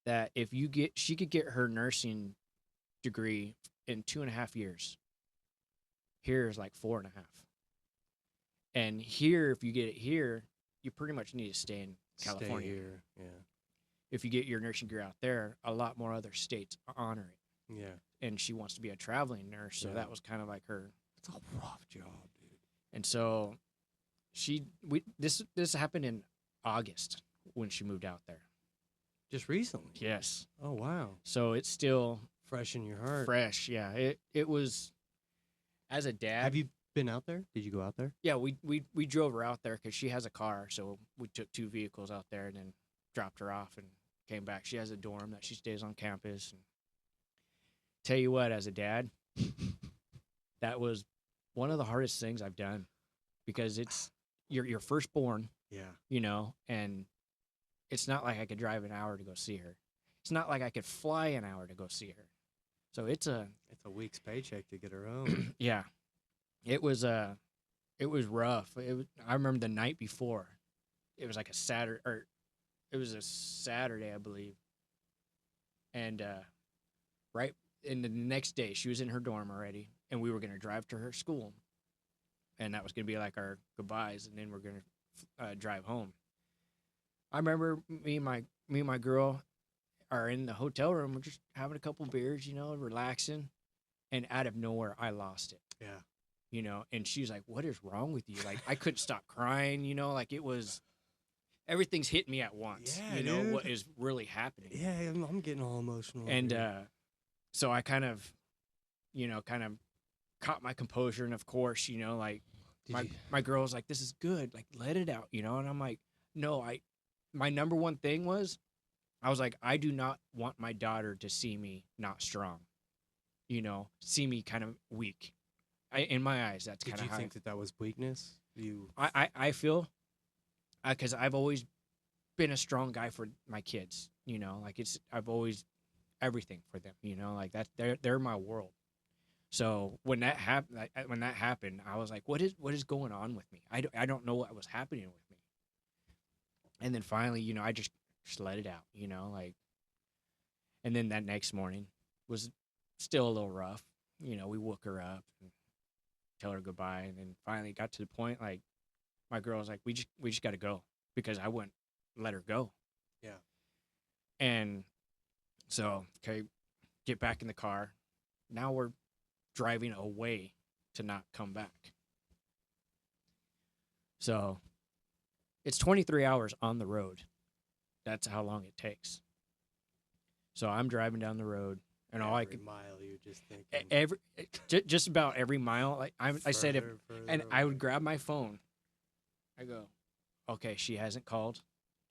that if she could get her nursing degree in 2.5 years. Here is like 4.5. And here, if you get it here, you pretty much need to stay in California. Stay here. Yeah. If you get your nursing degree out there, a lot more other states honor it. Yeah. And she wants to be a traveling nurse, so Yeah. that was kind of like her. It's a rough job, dude. And so this happened in August when she moved out there. Just recently. Yes. Oh, wow. So it's still Fresh in your heart. fresh. Yeah. It was, as a dad. Have you been out there? Did you go out there? Yeah, we drove her out there because she has a car, so we took 2 vehicles out there and then dropped her off and came back. She has a dorm that she stays on campus. And tell you what, as a dad, that was one of the hardest things I've done because it's your firstborn, Yeah. you know, and it's not like I could drive an hour to go see her. It's not like I could fly an hour to go see her. So it's a week's paycheck to get her home. yeah. It was rough. I remember the night before. It was like a Saturday, or it was a Saturday, I believe. And right in the next day, she was in her dorm already, and we were gonna drive to her school, and that was gonna be like our goodbyes, and then we're gonna drive home. I remember me and my girl are in the hotel room. We're just having a couple beers, relaxing, and out of nowhere, I lost it. Yeah. And she's like, "What is wrong with you?" Like, I couldn't stop crying. Like it was everything's hitting me at once. Yeah, What dude. is really happening? Yeah, I'm getting all emotional. And here. so I kind of caught my composure, and of course, like my girl was like, "This is good, like let it out," and I'm like, "No, my number one thing was, I was like, I do not want my daughter to see me not strong, see me kind of weak. In my eyes, that's kind Did of you how think that was weakness? I feel, because I've always been a strong guy for my kids, like I've always everything for them, like that they're my world. So when that happened, I was like, what is going on with me? I don't know what was happening with me. And then finally, I just let it out, like, and then that next morning was still a little rough. We woke her up and tell her goodbye, and then finally got to the point, like, my girl was like, we just got to go, because I wouldn't let her go. Yeah. And so, okay, get back in the car. Now we're driving away to not come back. So it's 23 hours on the road. That's how long it takes. So I'm driving down the road, and all I Every could mile you're just thinking. just about every mile. Like I said, further and away. I would grab my phone. I go, okay, she hasn't called,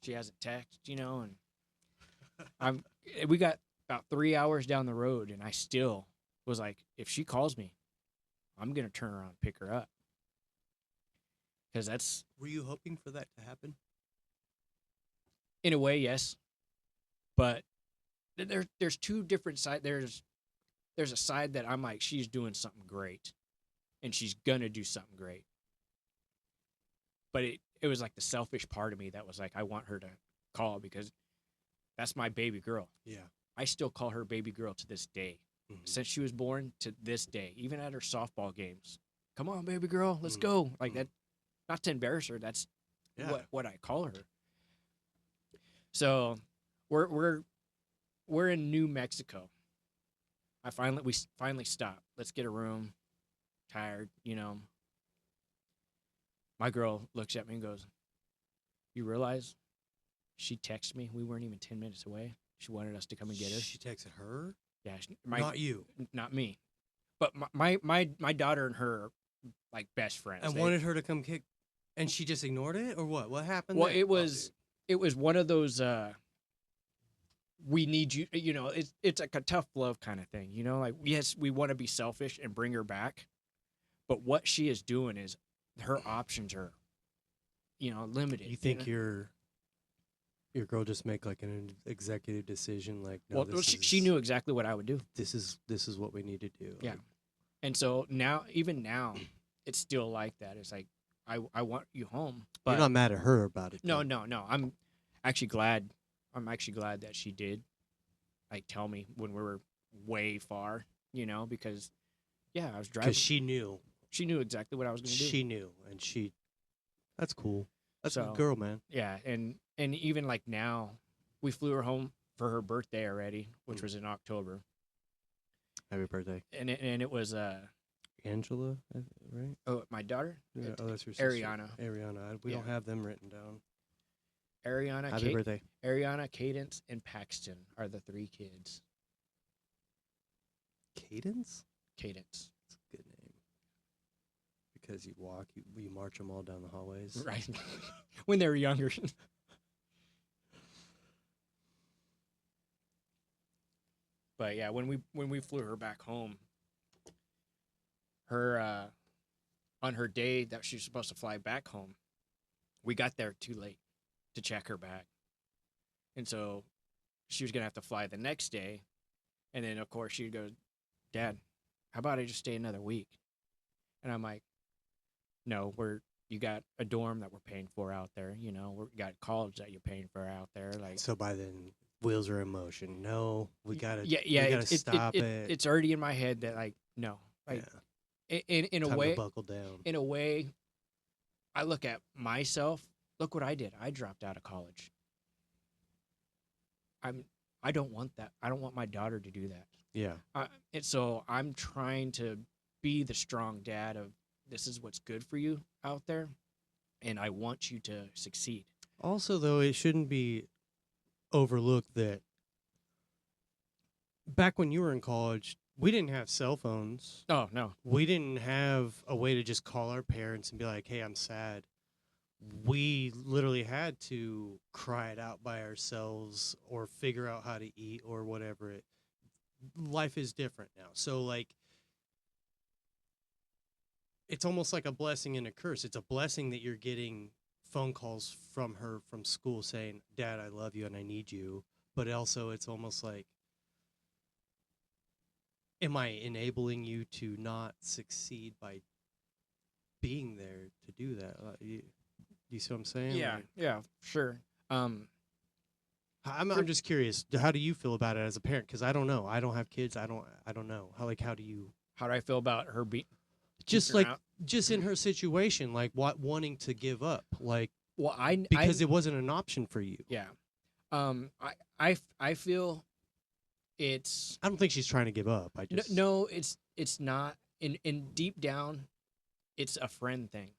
she hasn't texted, and we got about 3 hours down the road, and I still was like, if she calls me, I'm gonna turn around and pick her up, because that's, Were you hoping for that to happen? in a way, yes, but there's two different sides. There's a side that I'm like, she's doing something great, and she's gonna do something great. But it was like the selfish part of me that was like, I want her to call, because that's my baby girl. Yeah. I still call her baby girl to this day. Mm-hmm. Since she was born to this day, even at her softball games. Come on, baby girl, let's go. Like that, not to embarrass her. That's what I call her. So we're in New Mexico. We finally stop. Let's get a room. Tired, My girl looks at me and goes, "You realize she texted me? We weren't even 10 minutes away. She wanted us to come and get her." She texted her? Yeah, Not you. Not me. But my daughter and her are like best friends. And wanted her to come kick, and she just ignored it, or what? What happened? Well, there? it was one of those. We need you. It's like a tough love kind of thing. Like, yes, we want to be selfish and bring her back, but what she is doing is, her options are, limited. You think your girl just make like an executive decision, like, no, well, she knew exactly what I would do. This is what we need to do. Yeah. Like, And so even now, it's still like that. It's like, I want you home, but you're not mad at her about it. no, though. no. I'm actually glad that she did, like, tell me when we were way far, because, yeah, I was driving. Because she knew. She knew exactly what I was going to do. She knew, and that's cool. That's a So, good girl, man. Yeah, and even like now, we flew her home for her birthday already, which was in October. Happy birthday. And it was Angela, right? oh, my daughter? Yeah, that's your sister. Ariana. Ariana. We don't have them written down. Ariana, Happy birthday. Ariana, Cadence, and Paxton are the three kids. Cadence? Cadence. That's a good name. Because you march them all down the hallways. Right. When they were younger. But yeah, when we flew her back home, her on her day that she was supposed to fly back home, we got there too late to check her bag. And so she was gonna have to fly the next day, and then of course she'd go, Dad, how about I just stay another week? And I'm like, no, you got a dorm that we're paying for out there. You know, we got college that you're paying for out there. Like, So by then, wheels are in motion. No, we gotta, yeah, we gotta stop it. It's already in my head that like, no, like, in a Time way, to buckle down. in a way, I look at myself. Look what I did. I dropped out of college. I don't want that. I don't want my daughter to do that. Yeah. And so I'm trying to be the strong dad of this is what's good for you out there, and I want you to succeed. Also, though, it shouldn't be overlooked that back when you were in college, we didn't have cell phones. Oh, no. We didn't have a way to just call our parents and be like, hey, I'm sad. We literally had to cry it out by ourselves or figure out how to eat or whatever. Life is different now. So, like, it's almost like a blessing and a curse. It's a blessing that you're getting phone calls from her from school saying, Dad, I love you and I need you. But also it's almost like, am I enabling you to not succeed by being there to do that? You see what I'm saying? Yeah, Like, yeah, sure. I'm just curious. How do you feel about it as a parent? Because I don't know. I don't have kids. I don't know. How do you? How do I feel about her Just keeping her like out? just in her situation, like wanting to give up, like Well, because it wasn't an option for you. yeah. I feel it's I don't think she's trying to give up. I just no, it's not. In deep down, it's a friend thing.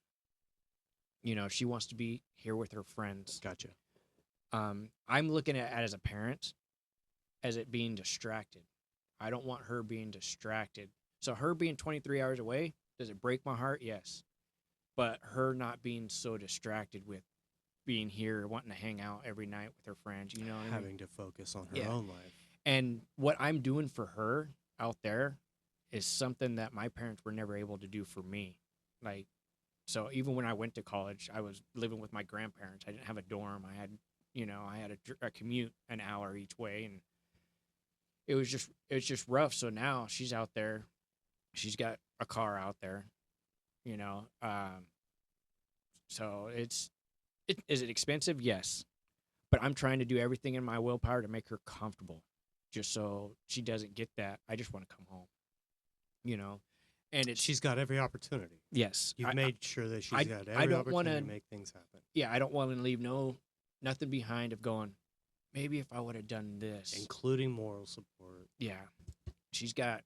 You know, she wants to be here with her friends. Gotcha. I'm looking at it as a parent as it being distracted. I don't want her being distracted. So her being 23 hours away, does it break my heart? Yes. But her not being so distracted with being here, wanting to hang out every night with her friends, you know what I mean? Having to focus on her Yeah. own life. And what I'm doing for her out there is something that my parents were never able to do for me. Like, so even when I went to college, I was living with my grandparents. I didn't have a dorm. I had a commute an hour each way, and it was just rough. So now she's out there. She's got a car out there, you know. So is it expensive? Yes. But I'm trying to do everything in my willpower to make her comfortable, just so she doesn't get that. I just want to come home, you know. And She's got every opportunity. yes, You've made sure that she's got I every don't opportunity wanna- to make things happen. yeah, I don't want to leave nothing behind of going, maybe if I would have done this. Including moral support. Yeah. She's got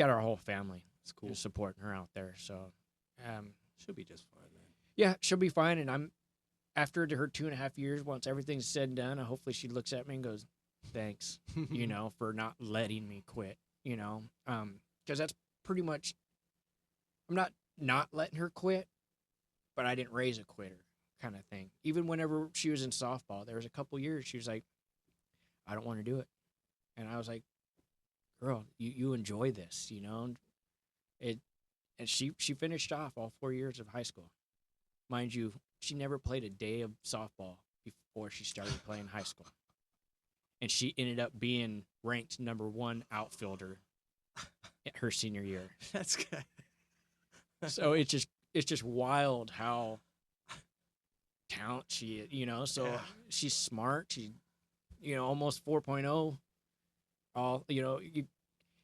our whole family It's cool. supporting her out there. So She'll be just fine, man. yeah, she'll be fine. And I'm after her 2.5 years, once everything's said and done, hopefully she looks at me and goes, thanks, you know, for not letting me quit, you know. Because that's pretty much, I'm not letting her quit, but I didn't raise a quitter kind of thing. Even whenever she was in softball, there was a couple years she was like, I don't want to do it. And I was like, girl, you enjoy this, you know. And she finished off all 4 years of high school. Mind you, she never played a day of softball before she started playing high school. And she ended up being ranked #1 outfielder her senior year. That's good. So it's just wild how talent she is, you know. So Yeah. she's smart. She, you know, almost 4.0. All, you know, it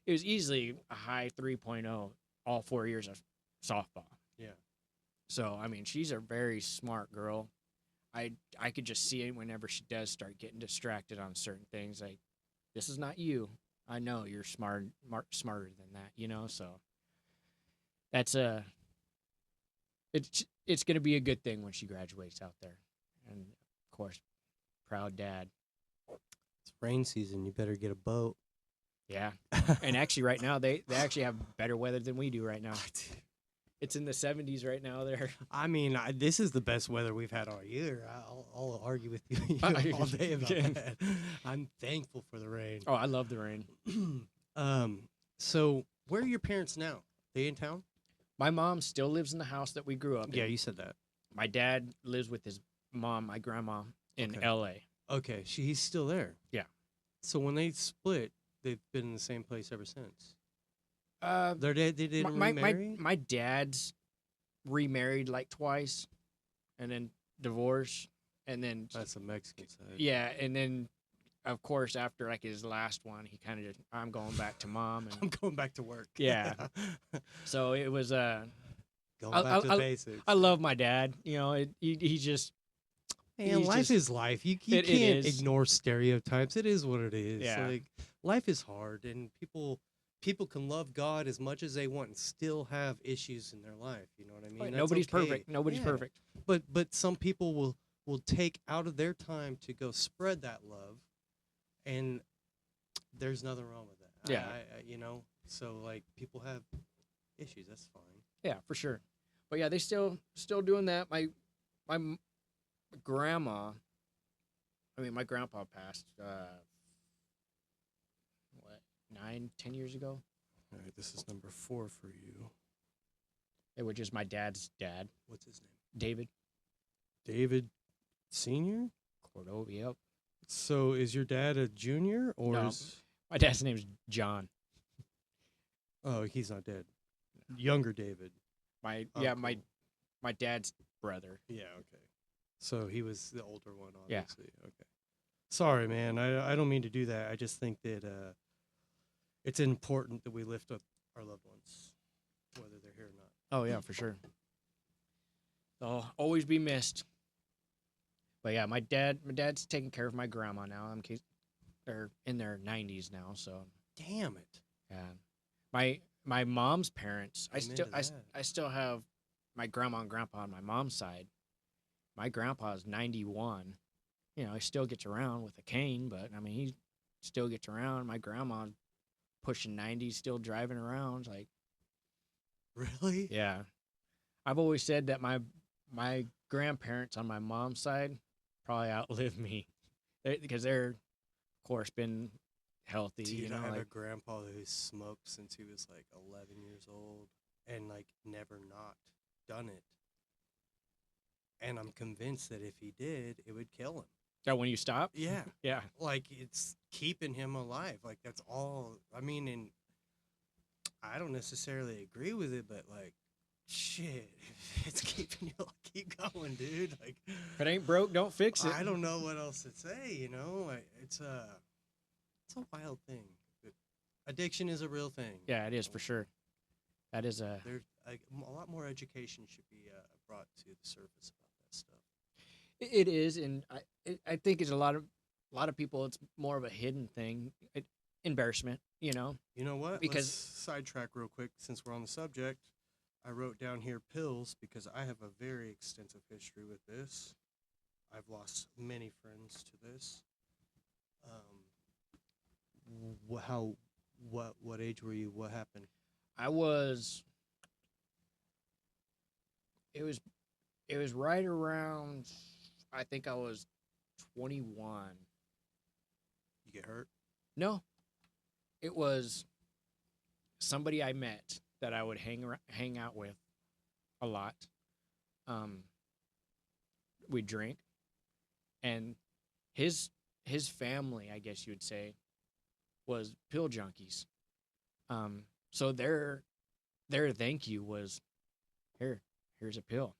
was easily a high 3.0 all 4 years of softball. Yeah. So I mean, she's a very smart girl. I could just see it whenever she does start getting distracted on certain things. Like, this is not you. I know you're smarter than that, you know. So that's it's gonna be a good thing when she graduates out there, and of course, proud dad. It's rain season. You better get a boat. Yeah, and actually, right now they actually have better weather than we do right now. It's in the 70s right now there. I mean, this is the best weather we've had all year. I'll argue with you all day about that. I'm thankful for the rain. Oh, I love the rain. So where are your parents now? They in town? My mom still lives in the house that we grew up in. Yeah, you said that. My dad lives with his mom, my grandma, in Okay. L.A. Okay, he's still there. Yeah. So when they split, they've been in the same place ever since. Uh, They didn't remarry? my dad's remarried like twice, and then divorced, and then That's a Mexican side. yeah, and then of course after like his last one, he kind of just I'm going back to mom, I'm and going back to work. yeah. So it was Going back to the I, basics. I love my dad. You know, he just Man, he's life just- is life. You it can't is. ignore stereotypes. It is what it is. Yeah. Like life is hard, and people can love God as much as they want and still have issues in their life. You know what I mean? That's nobody's okay. perfect. Nobody's Yeah. perfect. But some people will take out of their time to go spread that love, and there's nothing wrong with that. Yeah. you know. So like people have issues. That's fine. Yeah, for sure. But yeah, they still doing that. My grandma, I mean, my grandpa passed, what, 9-10 years ago? All right, this is number 4 for you. It was just my dad's dad, What's his name? David David Senior. Cordova. Yep. So is your dad a junior or No. is? My dad's name's John. Oh, he's not dead. Younger David. My Oh, yeah, cool. my dad's brother. Yeah. Okay. So he was the older one, Yeah. obviously. Okay. Sorry, man. I don't mean to do that. I just think that it's important that we lift up our loved ones, whether they're here or not. Oh yeah, for sure. They'll always be missed. But yeah, my dad's taking care of my grandma now. They're in their 90s now, so Damn it. yeah. My mom's parents, Amen to that. I still have my grandma and grandpa on my mom's side. My grandpa's 91. You know, he still gets around with a cane, but I mean, he still gets around. My grandma pushing 90, still driving around. Like, Really? yeah. I've always said that my grandparents on my mom's side probably outlive me because they're, of course, been healthy. Dude, you know, I have a like grandpa who smoked since he was like 11 years old and like never not done it. And I'm convinced that if he did, it would kill him. that when you stop. Yeah. Yeah. Like it's keeping him alive. Like that's all. I mean, and I don't necessarily agree with it, but like, shit, it's keeping you. Keep going, dude. Like, If it ain't broke, don't fix it. I don't know what else to say. You know, like, it's a wild thing. But addiction is a real thing. Yeah, it is for sure. That is a. There's a lot more education should be brought to the surface about that stuff. It is, and I think it's a lot of people. It's more of a hidden thing, embarrassment. You know. You know what? Because- Let's sidetrack real quick since we're on the subject. I wrote down here pills because I have a very extensive history with this. I've lost many friends to this. What age were you? What happened? I was. It was right around. I think I was 21. You get hurt? No, it was somebody I met that I would hang out with a lot. We drink, and his family, I guess you would say, was pill junkies. So their thank you was, here's a pill.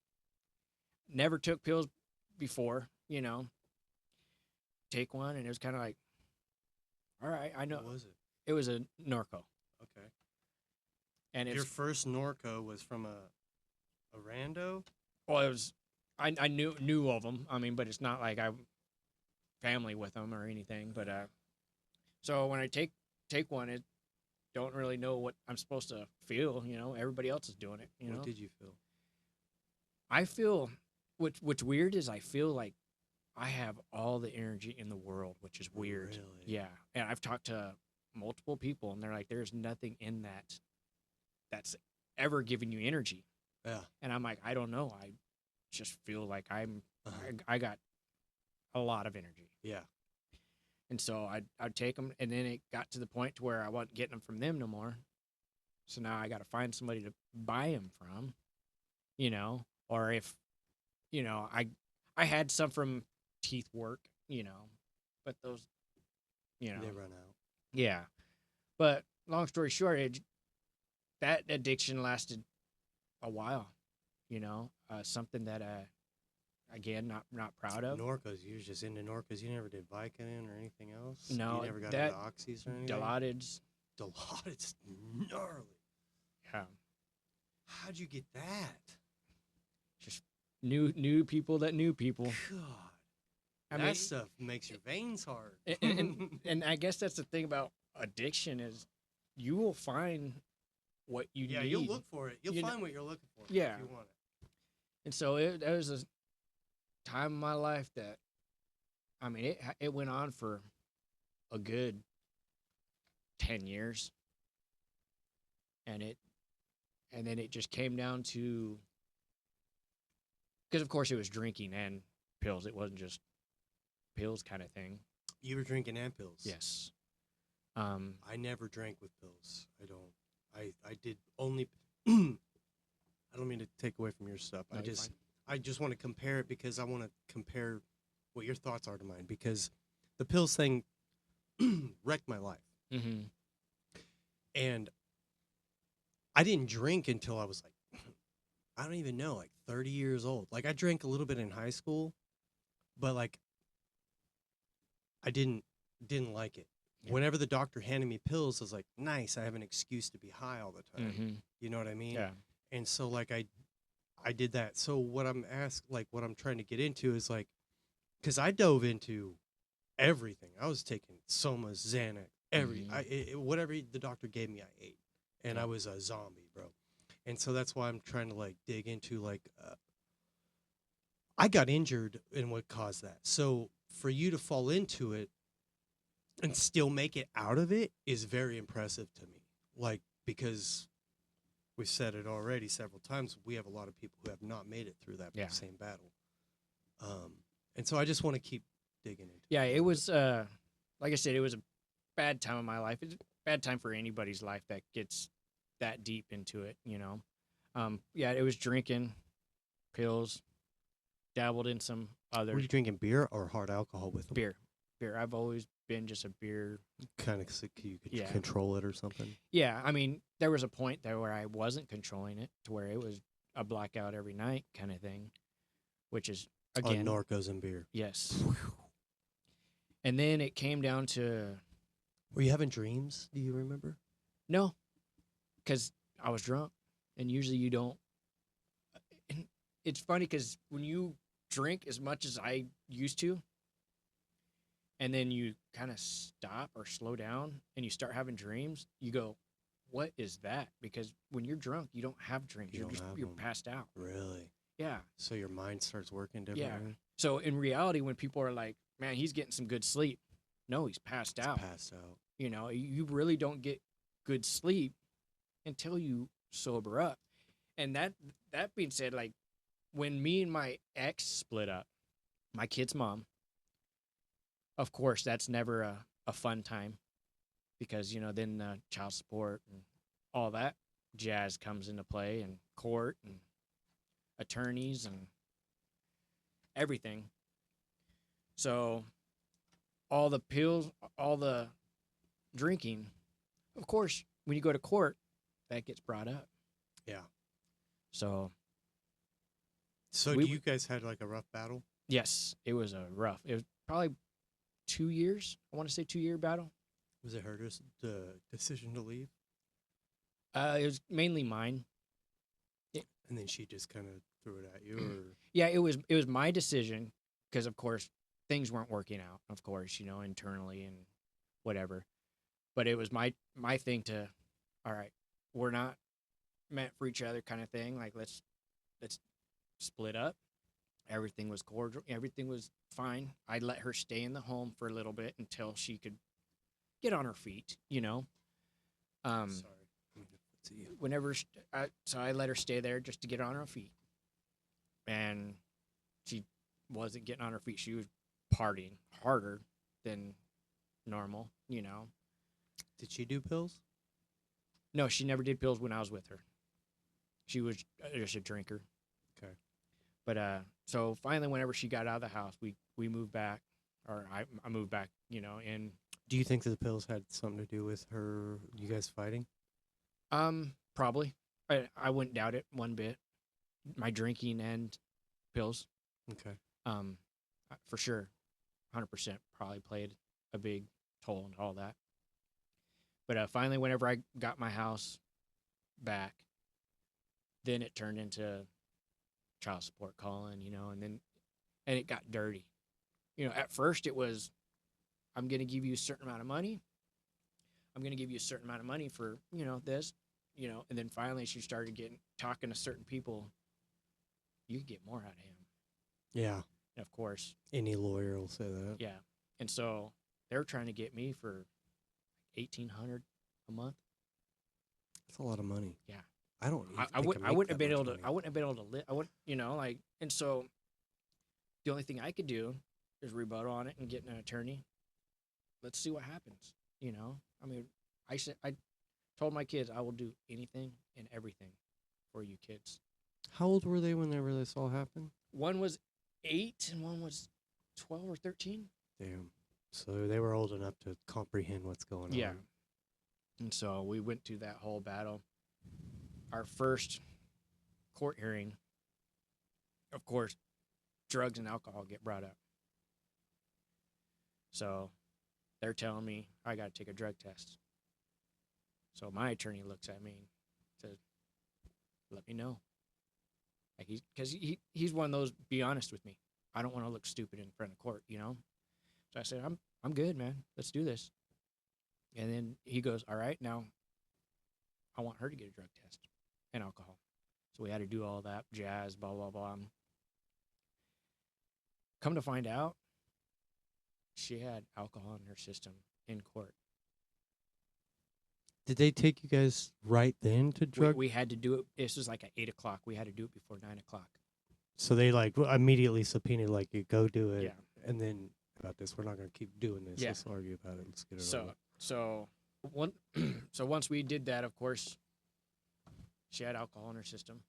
Never took pills before, you know. Take one, and it was kind of like, all right, I know. What was it? It was a Norco, Okay. and Your it's first Norco was from a rando? well, it was I knew of them. I mean, but it's not like I family with them or anything. But so when I take one, it don't really know what I'm supposed to feel. You know, everybody else is doing it. You know, What did you feel? I feel what's weird is I feel like I have all the energy in the world, which is weird. Really? Yeah, and I've talked to multiple people, and they're like, "There's nothing in that's ever giving you energy." Yeah. And I'm like, I don't know. I just feel like Uh-huh. I got a lot of energy. Yeah. And so I'd take them, and then it got to the point to where I wasn't getting them from them no more. So now I got to find somebody to buy them from, you know, or if, you know, I had some from Teeth Work, you know, but those, you know, They run out. yeah. But long story short, that addiction lasted a while. You know, something that again not proud of. Norcos, you were just into Norcos. You never did Vicodin or anything else? No, You never got that into Oxys or anything? Dilaudid's. Dilaudid's gnarly. Yeah, How'd you get that? just knew people that knew people. God. I That mean, stuff makes your veins hard. and I guess that's the thing about addiction is you will find what you yeah, need. you'll look for it. You'll You find what you're looking for Yeah. if you want it. And so there was a time in my life that, I mean, it went on for a good 10 years, and then it just came down to, because of course it was drinking and pills. It wasn't just pills kind of thing. You were drinking and pills? Yes. I never drank with pills. I don't. I did only. I don't mean to take away from your stuff. No, you're fine. I just want to compare it because I want to compare what your thoughts are to mine, because the pills thing wrecked my life. Mm-hmm. And I didn't drink until I was like, I don't even know, like 30 years old. Like I drank a little bit in high school, but like I didn't like it. Yeah. Whenever the doctor handed me pills, I was like, nice, I have an excuse to be high all the time. Mm-hmm. You know what I mean? Yeah. And so like I did that. So what I'm what I'm trying to get into is like, because I dove into everything. I was taking Somas, Xanax, whatever the doctor gave me, I ate, and I was a zombie, bro. And so that's why I'm trying to like dig into like, I got injured and what caused that. So for you to fall into it and still make it out of it is very impressive to me. Like, because we've said it already several times, we have a lot of people who have not made it through that same battle. And so I just want to keep digging into it. Yeah, it was, like I said, it was a bad time in my life. It's a bad time for anybody's life that gets that deep into it, you know. Yeah, it was drinking, pills, dabbled in some other Were you drinking beer or hard alcohol with them? beer. I've always been just a beer. Kind of so you could control it or something? Yeah, I mean, there was a point there where I wasn't controlling it to where it was a blackout every night kind of thing, which is, again, on Norcos and beer. Yes. And then it came down to, were you having dreams? Do you remember? No, because I was drunk, and usually you don't. And it's funny because when you drink as much as I used to, and then you kind of stop or slow down and you start having dreams, you go, what is that? Because when you're drunk, you don't have dreams. You're passed out. Really? Yeah. So your mind starts working differently? Yeah. So in reality, when people are like, man, he's getting some good sleep. No, he's passed out. Passed out. You know, you really don't get good sleep until you sober up. And that being said, like, when me and my ex split up, my kid's mom, of course, that's never a fun time because, you know, then child support and all that jazz comes into play, and court and attorneys and everything. So all the pills, all the drinking, of course, when you go to court, that gets brought up. Yeah. So do you guys had like a rough battle? Yes, it was it was probably 2 years. I want to say 2-year battle. Was it her decision to leave? It was mainly mine. And then she just kind of threw it at you, or? Yeah, it was my decision because, of course, things weren't working out. Of course, you know, internally and whatever. But it was my thing to, all right, we're not meant for each other, kind of thing. Like let's split up. Everything was cordial. Everything was fine. I let her stay in the home for a little bit until she could get on her feet. You know. Sorry. To you. Whenever so I let her stay there just to get on her feet, and she wasn't getting on her feet. She was partying harder than normal, you know. Did she do pills? No, she never did pills when I was with her. She was just a drinker. Okay. But so finally, whenever she got out of the house, we moved back or I moved back, in. Do you think that the pills had something to do with you guys fighting? Probably. I wouldn't doubt it one bit. My drinking and pills, Okay. for sure, 100% probably played a big toll in all that. But finally, whenever I got my house back, then it turned into child support calling, and it got dirty. At first it was, I'm going to give you a certain amount of money. I'm going to give you a certain amount of money for, this, and then finally she started talking to certain people. You could get more out of him. Yeah. And of course. Any lawyer will say that. Yeah. And so they're trying to get me for $1,800 a month. That's a lot of money. Yeah. I don't. I wouldn't have been able to. I wouldn't have been able to live. I wouldn't. And so the only thing I could do is rebuttal on it and get an attorney. Let's see what happens. I mean, I told my kids I will do anything and everything for you kids. How old were they whenever this all happened? One was 8 and one was 12 or 13. Damn. So they were old enough to comprehend what's going on. Yeah. And so we went through that whole battle. Our first court hearing, of course, drugs and alcohol get brought up. So they're telling me I got to take a drug test. So my attorney looks at me and says, let me know. Like he's one of those, be honest with me. I don't want to look stupid in front of court, So I said, I'm good, man. Let's do this. And then he goes, all right, now I want her to get a drug test and alcohol. So we had to do all that jazz, blah, blah, blah. Come to find out, she had alcohol in her system in court. Did they take you guys right then to drug? We had to do it. This was like at 8 o'clock. We had to do it before 9 o'clock. So they immediately subpoenaed, you go do it. Yeah. And then about this, we're not going to keep doing this. Yeah. Let's argue about it. Let's get it over. So once we did that, of course, she had alcohol in her system.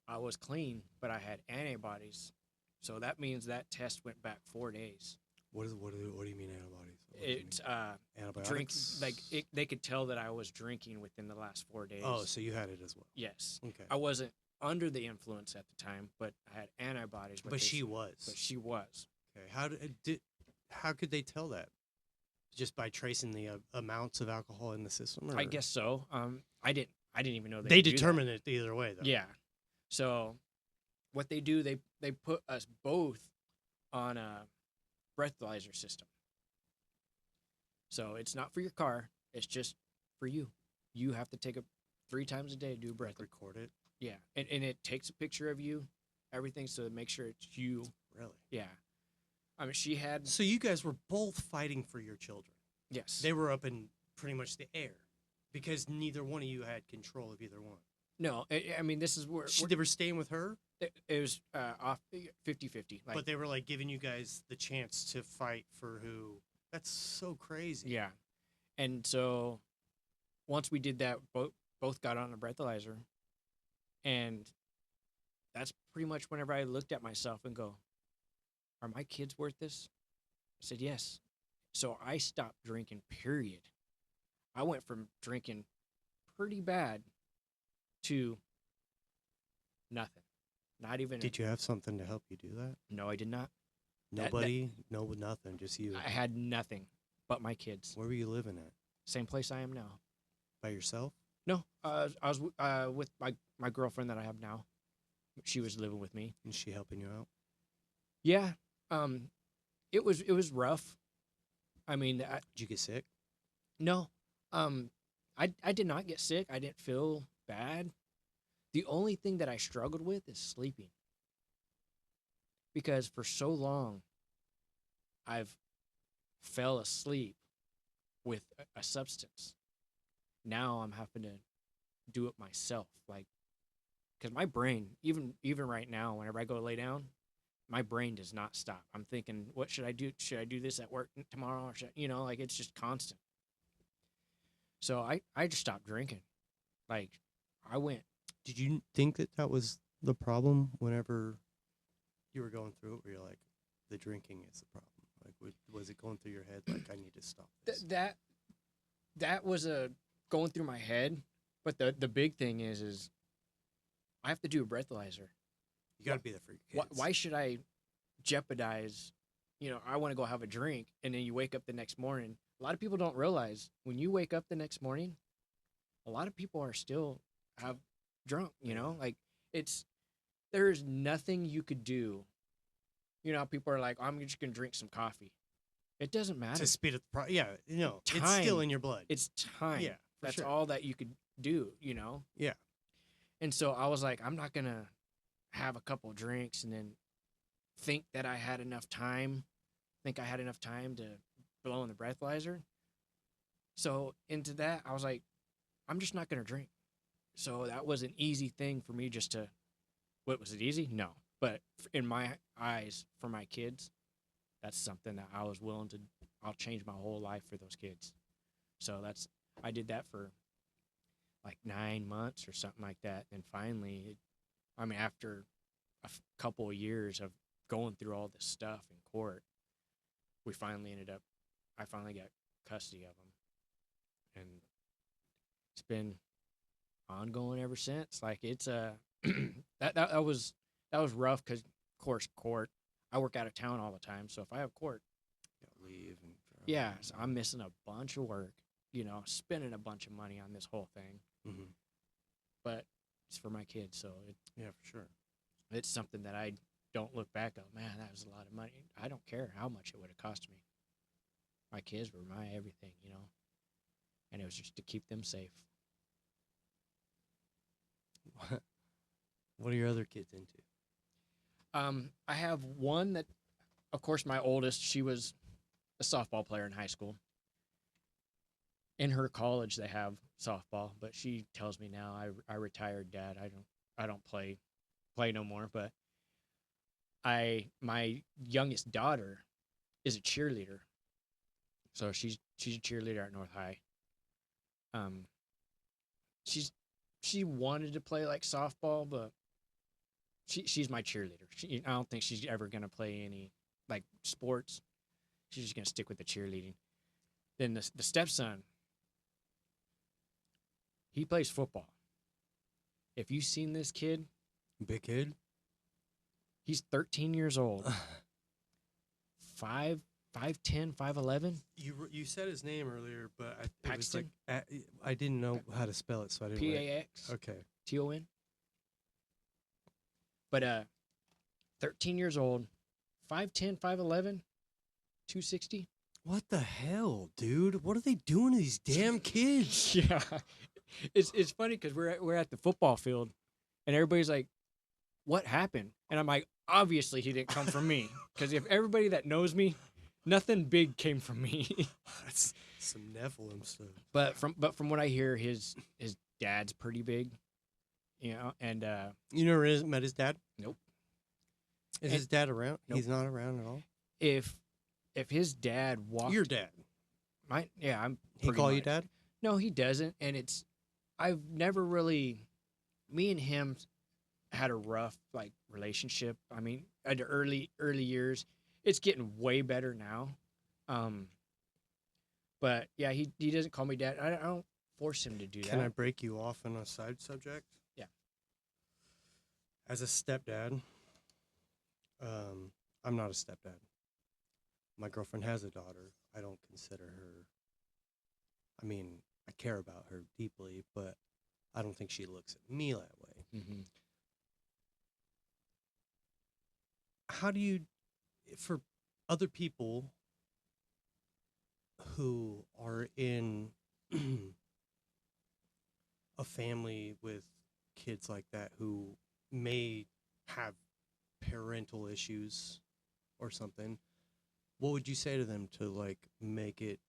I was clean, but I had antibodies. So that means that test went back 4 days. What do you mean antibodies? It's antibiotics. They could tell that I was drinking within the last 4 days. Oh, so you had it as well. Yes. Okay. I wasn't under the influence at the time, but I had antibodies. But she was. But she was. Okay. How could they tell that? Just by tracing the amounts of alcohol in the system? Or? I guess so. I didn't even know they determined it either way, though. Yeah. So what they do, they put us both on a breathalyzer system. So it's not for your car. It's just for you. You have to take 3 times a day to do a breath. Record it? Yeah. And it takes a picture of you, everything, so make sure it's you. Really? Yeah. I mean, she had... So you guys were both fighting for your children. Yes. They were up in pretty much the air because neither one of you had control of either one. No. I mean, this is where... They were staying with her? It was off 50-50. But they were, giving you guys the chance to fight for who... That's so crazy. Yeah. And so once we did that, both got on a breathalyzer. And that's pretty much whenever I looked at myself and go, are my kids worth this? I said, yes. So I stopped drinking, period. I went from drinking pretty bad to nothing. Not even. Did you have something to help you do that? No, I did not. Nobody? No, nothing. Just you. I had nothing but my kids. Where were you living at? Same place I am now. By yourself? No. I was with my girlfriend that I have now. She was living with me. Is she helping you out? Yeah. It was rough. I mean, did you get sick? No. I did not get sick. I didn't feel bad. The only thing that I struggled with is sleeping. Because for so long, I've fell asleep with a substance. Now I'm having to do it myself. Because my brain, even right now, whenever I go lay down, my brain does not stop. I'm thinking, what should I do? Should I do this at work tomorrow? Or it's just constant. So I just stopped drinking. I went. Did you think that was the problem whenever you were going through it, where you're like, the drinking is the problem? Like, was it going through your head like I need to stop this? That was going through my head, but the big thing is I have to do a breathalyzer. You got to be there for your kids. Why should I jeopardize? I want to go have a drink, and then you wake up the next morning. A lot of people don't realize when you wake up the next morning, a lot of people are still drunk. Like there's nothing you could do. People are like, I'm just gonna drink some coffee. It doesn't matter. To speed up the yeah, Time. it's still in your blood. It's time. Yeah, that's sure. all that you could do. Yeah. And so I was like, I'm not gonna have a couple of drinks and then think that I had enough time. Think I had enough time to blow in the breathalyzer. So into that, I was like, I'm just not gonna drink. So that was an easy thing for me just to. What was it easy? No, but in my eyes, for my kids, that's something that I was willing to. I'll change my whole life for those kids. So I did that for like 9 months or something like that. And finally, after a couple of years of going through all this stuff in court, I finally got custody of them. And it's been ongoing ever since. Like it's that was rough because, of course, court. I work out of town all the time, so if I have court, Gotta leave and yeah, so I'm missing a bunch of work. Spending a bunch of money on this whole thing. Mm-hmm. But it's for my kids, so yeah, for sure. It's something that I don't look back on. Man, that was a lot of money. I don't care how much it would have cost me. My kids were my everything, and it was just to keep them safe. What are your other kids into? I have one that, of course, my oldest, she was a softball player in high school. In her college, they have softball, but she tells me now, I retired, Dad. I don't play no more. But my youngest daughter is a cheerleader, so she's a cheerleader at North High. She wanted to play like softball, but she's my cheerleader. I don't think she's ever gonna play any like sports. She's just gonna stick with the cheerleading. Then the stepson, he plays football. If you've seen this kid, Big kid? he's 13 years old. 5'10", 5'11". You said his name earlier, but Paxton? I didn't know how to spell it, so I didn't. P-A-X. Okay. T-O-N. But 13 years old, 5'10", 5'11", 260. What the hell, dude? What are they doing to these damn kids? Yeah. It's funny because we're at the football field, and everybody's like, "What happened?" And I'm like, "Obviously, he didn't come from me, because if everybody that knows me, nothing big came from me." That's some Nephilim stuff. But from what I hear, his dad's pretty big, and You never met his dad? Nope. Is his dad around? Nope. He's not around at all. If his dad walked, Your dad. I'm. He pretty call you much. dad? No, he doesn't, and I've never really. Me and him had a rough relationship. At the early years, it's getting way better now. But yeah, he doesn't call me dad. I don't force him to do that. Can I break you off on a side subject? Yeah. As a stepdad, I'm not a stepdad. My girlfriend has a daughter. I don't consider her. I care about her deeply, but I don't think she looks at me that way. Mm-hmm. How do you, for other people who are in a family with kids like that who may have parental issues or something, what would you say to them to make it,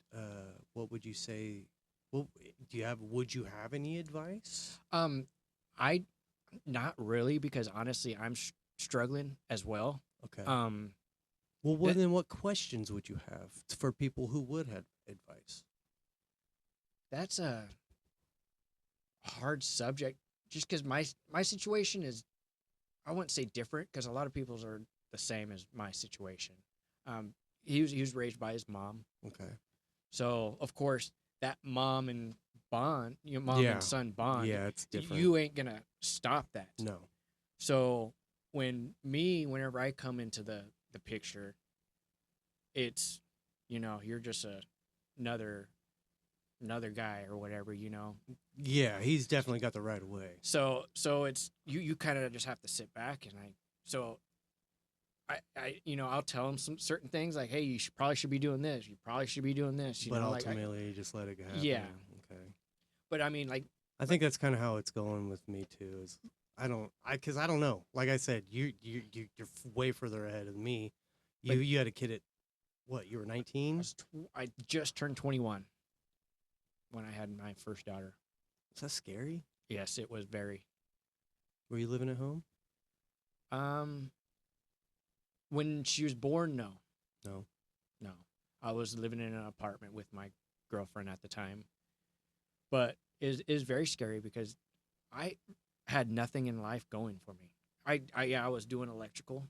what would you say? Well, would you have any advice? I not really, because honestly, I'm struggling as well. Okay. Well, then what questions would you have for people who would have advice? That's a hard subject, just because my situation is, I wouldn't say different, because a lot of people's are the same as my situation. He was raised by his mom. Okay. So of course that mom and bond, mom Yeah. and son bond. Yeah, it's different. You ain't gonna stop that. No. So whenever I come into the picture, it's, you're just another guy or whatever. Yeah, he's definitely got the right of way. So it's you kind of just have to sit back, and I'll tell him some certain things like, hey, you probably should be doing this. You probably should be doing this. But ultimately, you just let it happen. Yeah. Okay. But I mean, like, I think that's kind of how it's going with me too. Is because I don't know. Like I said, you're way further ahead of me. You had a kid at what? You were 19. I just turned 21 when I had my first daughter. Is that scary? Yes, it was very. Were you living at home? When she was born, no. No. I was living in an apartment with my girlfriend at the time. But it is very scary because I had nothing in life going for me. I was doing electrical,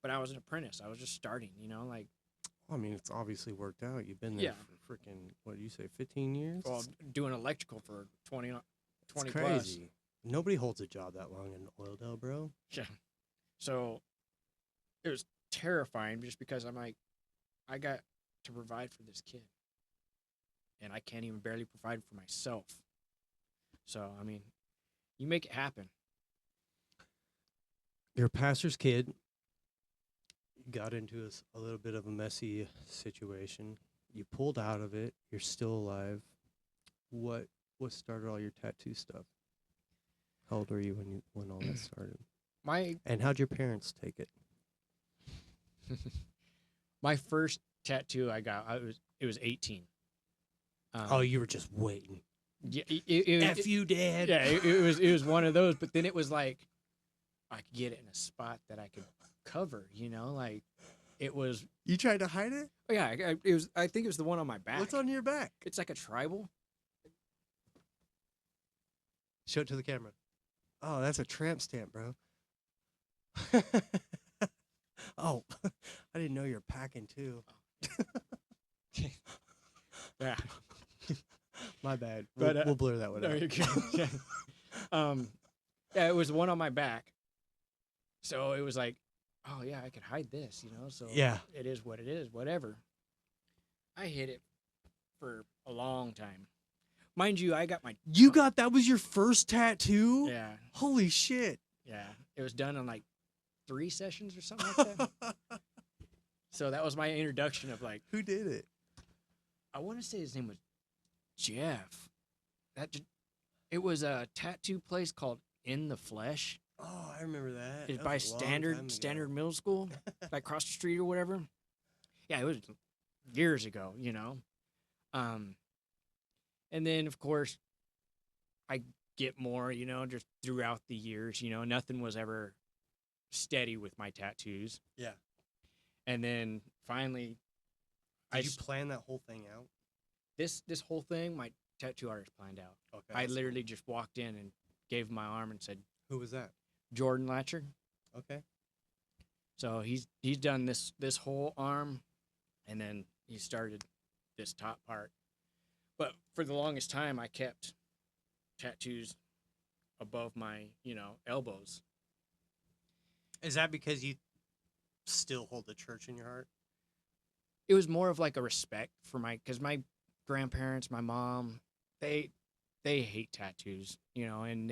but I was an apprentice. I was just starting, like. Well, I mean, it's obviously worked out. You've been there for freaking, what did you say, 15 years? Well, doing electrical for 20 it's plus. crazy. Nobody holds a job that long in Oildale, bro. Yeah. So it was terrifying just because I'm like, I got to provide for this kid. And I can't even barely provide for myself. So, I mean, you make it happen. You're a pastor's kid. You got into a little bit of a messy situation. You pulled out of it. You're still alive. What started all your tattoo stuff? How old were you when all that started? And how'd your parents take it? My first tattoo I got, it was 18. You were just waiting. Yeah, F you, Dad. Yeah, it was one of those. But then it was like, I could get it in a spot that I could cover. Like it was. You tried to hide it? Oh, yeah, it was. I think it was the one on my back. What's on your back? It's like a tribal. Show it to the camera. Oh, that's a tramp stamp, bro. Oh, I didn't know you were packing too. Yeah. My bad. But, we'll blur that one out. You can. Yeah, it was one on my back. So it was like, oh, yeah, I could hide this, So yeah, it is what it is, whatever. I hid it for a long time. Mind you, I got my... that was your first tattoo? Yeah. Holy shit. Yeah. It was done in like 3 sessions or something like that. So that was my introduction of like... Who did it? I want to say his name was Jeff. It was a tattoo place called In the Flesh. Oh, I remember that. It's by Standard Middle School, like across the street or whatever. Yeah, it was years ago, And then, of course, I get more, just throughout the years. Nothing was ever steady with my tattoos. Yeah. And then finally, Did you plan that whole thing out? This whole thing, my tattoo artist planned out. Okay. I literally just walked in and gave him my arm and said, "Who was that?" Jordan Latcher. Okay. So he's done this whole arm, and then he started this top part. But for the longest time, I kept tattoos above my, elbows. Is that because you still hold the church in your heart? It was more of like a respect for because my grandparents, my mom, they hate tattoos, and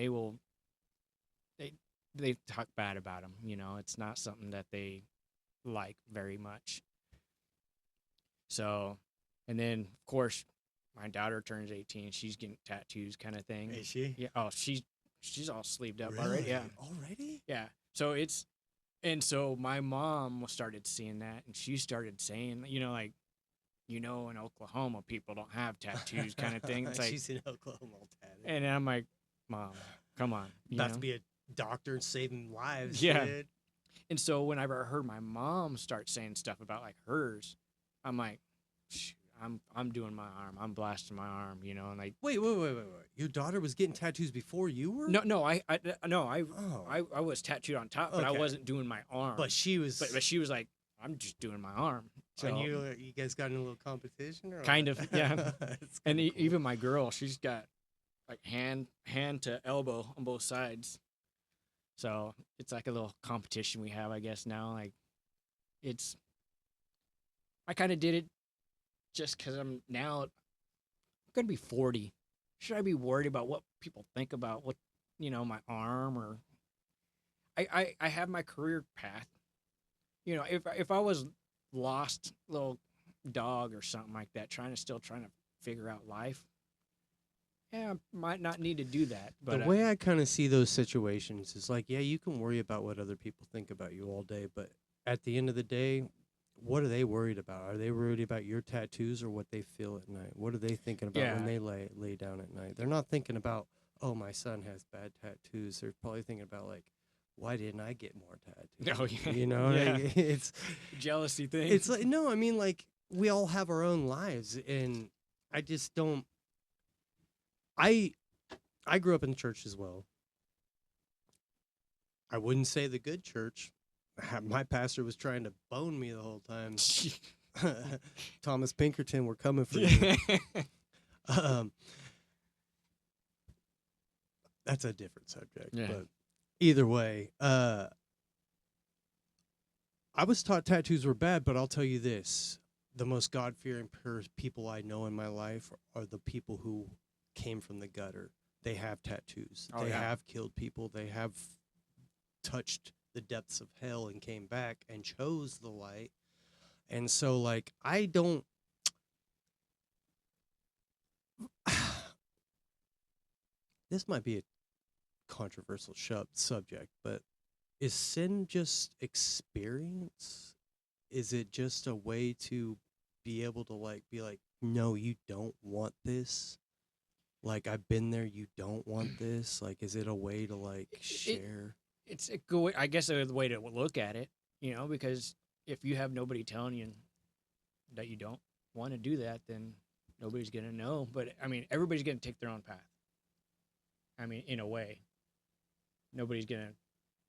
they talk bad about them. It's not something that they like very much. So, and then of course, my daughter turns 18. She's getting tattoos, kind of thing. Is she? Yeah. Oh, she's all sleeved up Really? already. Yeah. Already? Yeah. So so my mom started seeing that, and she started saying, like, in Oklahoma, people don't have tattoos, kind of thing. It's like she's in Oklahoma all tatted. And I'm like, Mom, come on. About to be a doctor and saving lives. Yeah. Dude. And so whenever I heard my mom start saying stuff about like hers, I'm like, I'm doing my arm. I'm blasting my arm, and like. Wait. Your daughter was getting tattoos before you were? No, I was tattooed on top, but I Okay. wasn't doing my arm. But she was. But she was like, I'm just doing my arm. So And you guys got in a little competition, or kind what? of, yeah. It's And kinda cool. even my girl, she's got like hand to elbow on both sides. So it's like a little competition we have, I guess now. Like it's, I kind of did it just because I'm gonna be 40. Should I be worried about what people think about what my arm or I have my career path. If I was lost little dog or something like that, trying to figure out life, yeah, I might not need to do that. The But way I kind of see those situations is like, yeah, you can worry about what other people think about you all day, but at the end of the day, what are they worried about? Are they worried about your tattoos or what they feel at night? What are they thinking about when yeah, they lay down at night? They're not thinking about, oh, my son has bad tattoos. They're probably thinking about like, why didn't I get more tattoos? oh yeah, You know, yeah, like, it's jealousy thing. it's like, no, I mean, like, we all have our own lives, and I just don't. I I grew up in church as well. I wouldn't say the good church. My pastor was trying to bone me the whole time. Thomas Pinkerton, we're coming for you. Um, that's a different subject, Yeah. but either way, I was taught tattoos were bad, but I'll tell you this: the most God-fearing people I know in my life are the people who came from the gutter. They have tattoos. Oh, They yeah. have killed people. They have touched the depths of hell and came back and chose the light. And so, like, I don't. This might be a controversial subject, but is sin just experience? Is it just a way to be able to like be like, no, you don't want this? Like, I've been there, you don't want this? Like, is it a way to like share? It's a good way, I guess, a way to look at it. Because if you have nobody telling you that you don't want to do that, then nobody's gonna know. But I mean, everybody's gonna take their own path. I mean, in a way, nobody's gonna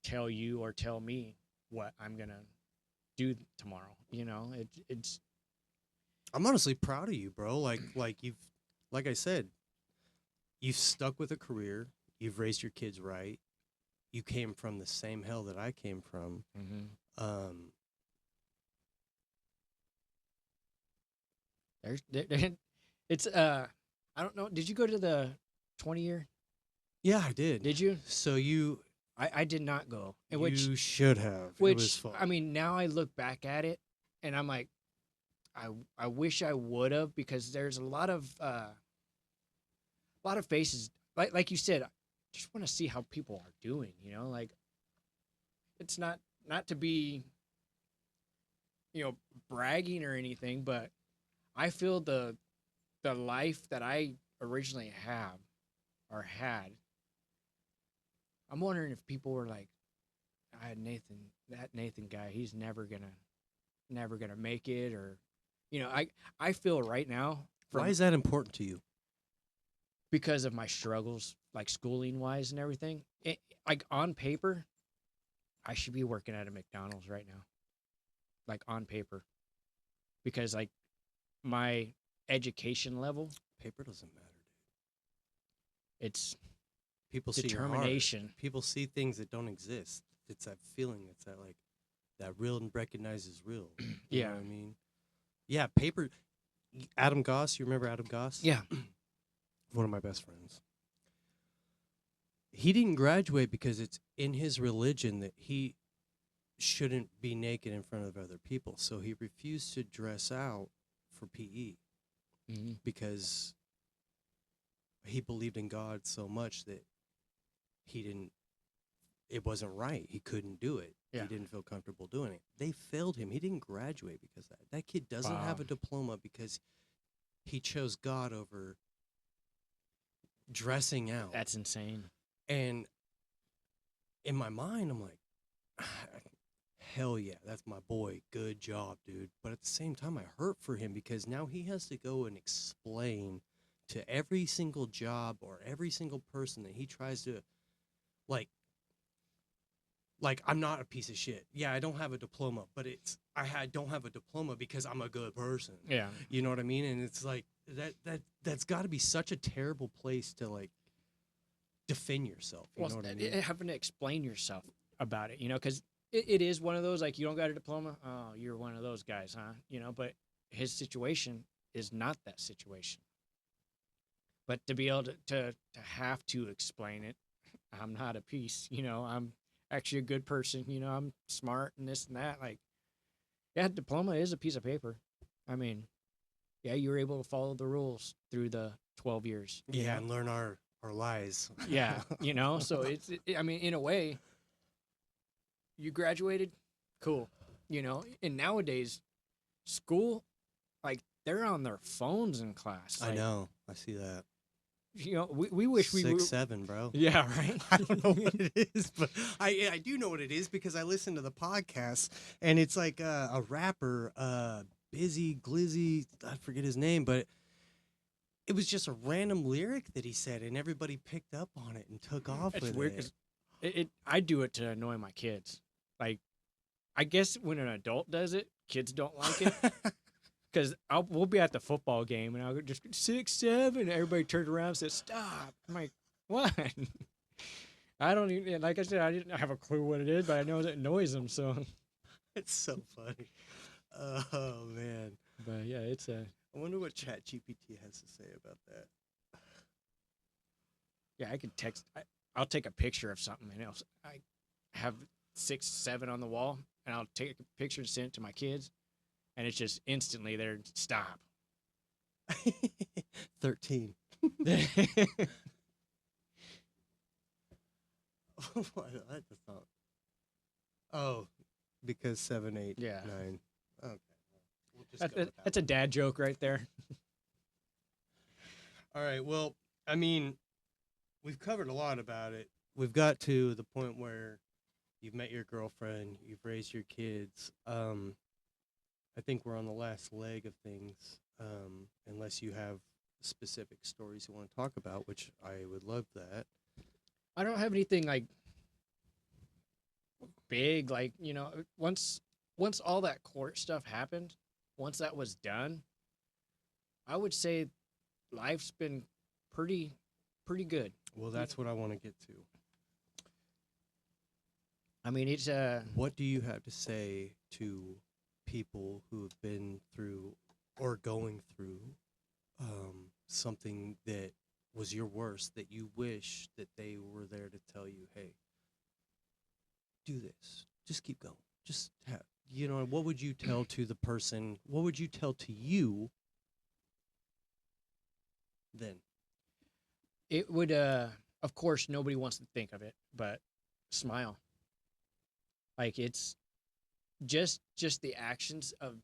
tell you or tell me what I'm gonna do tomorrow. It's I'm honestly proud of you, bro. Like I said, you've stuck with a career. You've raised your kids right. You came from the same hell that I came from. Um, it's I don't know. Did you go to the 20-year? yeah, I did. Did you? So I did not go. you should have. It was Which fun. I mean, now I look back at it and I'm like, I wish I would have, because there's a lot of faces like you said. I just want to see how people are doing. Like it's not to be bragging or anything, but I feel the life that I originally have or had. I'm wondering if people were like, I had that Nathen guy, he's never gonna make it, or I feel right now Why is that important to you? because of my struggles, like schooling wise and everything. Like on paper, I should be working at a McDonald's right now. Like on paper, because like my education level, Paper doesn't matter, dude. it's People see your heart. determination. People see things that don't exist. It's that feeling. It's that like that real and recognizes real. You Yeah. know what I mean? Yeah, paper. Adam Goss, you remember Adam Goss? Yeah. One of my best friends. He didn't graduate because it's in his religion that he shouldn't be naked in front of other people. So he refused to dress out for PE Mm-hmm. because he believed in God so much that it wasn't right. He couldn't do it. Yeah. He didn't feel comfortable doing it. They failed him. He didn't graduate because of that. That kid doesn't Wow. have a diploma because he chose God over dressing out. That's insane. And in my mind, I'm like, hell yeah, that's my boy. Good job, dude. But at the same time, I hurt for him because now he has to go and explain to every single job or every single person that he tries to, like, like I'm not a piece of shit. Yeah, I don't have a diploma, but don't have a diploma because I'm a good person. Yeah. You know what I mean? And it's like that's got to be such a terrible place to like defend yourself. You know what I mean? Having to explain yourself about it, because it is one of those, like, you don't got a diploma. Oh, you're one of those guys, huh? But his situation is not that situation. But to be able to have to explain it, I'm not a piece, I'm actually a good person, I'm smart and this and that. Like, yeah, diploma is a piece of paper. I mean, yeah, you were able to follow the rules through the 12 years. Yeah, and learn our lies. Yeah, so I mean, in a way, you graduated, cool, and nowadays, school, like, they're on their phones in class. I know. I see that. We wish we were 6'7", bro. Yeah, right. I don't know what it is, but I do know what it is because I listen to the podcast, and it's like a rapper, Busy Glizzy, I forget his name, but it was just a random lyric that he said, and everybody picked up on it and took off It's with weird it. because I do it to annoy my kids. Like, I guess when an adult does it, kids don't like it. Because we'll be at the football game, and I'll just 6'7", and everybody turns around and says, "Stop!" I'm like, "What?" I don't even, like I said, I didn't have a clue what it is, but I know it annoys them. So, It's so funny. Oh man. but yeah, it's a I wonder what ChatGPT has to say about that. yeah. I could text. I'll take a picture of something, and I have 6, 7 on the wall, and I'll take a picture and send it to my kids, and it's just instantly there. Stop. 13. What? That's not. Oh, because 7, 8, Yeah. 9. Okay. We'll just go with that That's a one. dad joke right there. All right. Well, I mean, we've covered a lot about it. We've got to the point where you've met your girlfriend, you've raised your kids. I think we're on the last leg of things. Unless you have specific stories you want to talk about, which I would love that. I don't have anything like big, like, once all that court stuff happened, once that was done, I would say life's been pretty good. Well, that's what I want to get to. I mean, it's What do you have to say to people who have been through or going through something that was your worst, that you wish that they were there to tell you, hey, do this. Just keep going. Just have, what would you tell to the person? What would you tell to you then? it would of course nobody wants to think of it, but smile. Like, it's just the actions of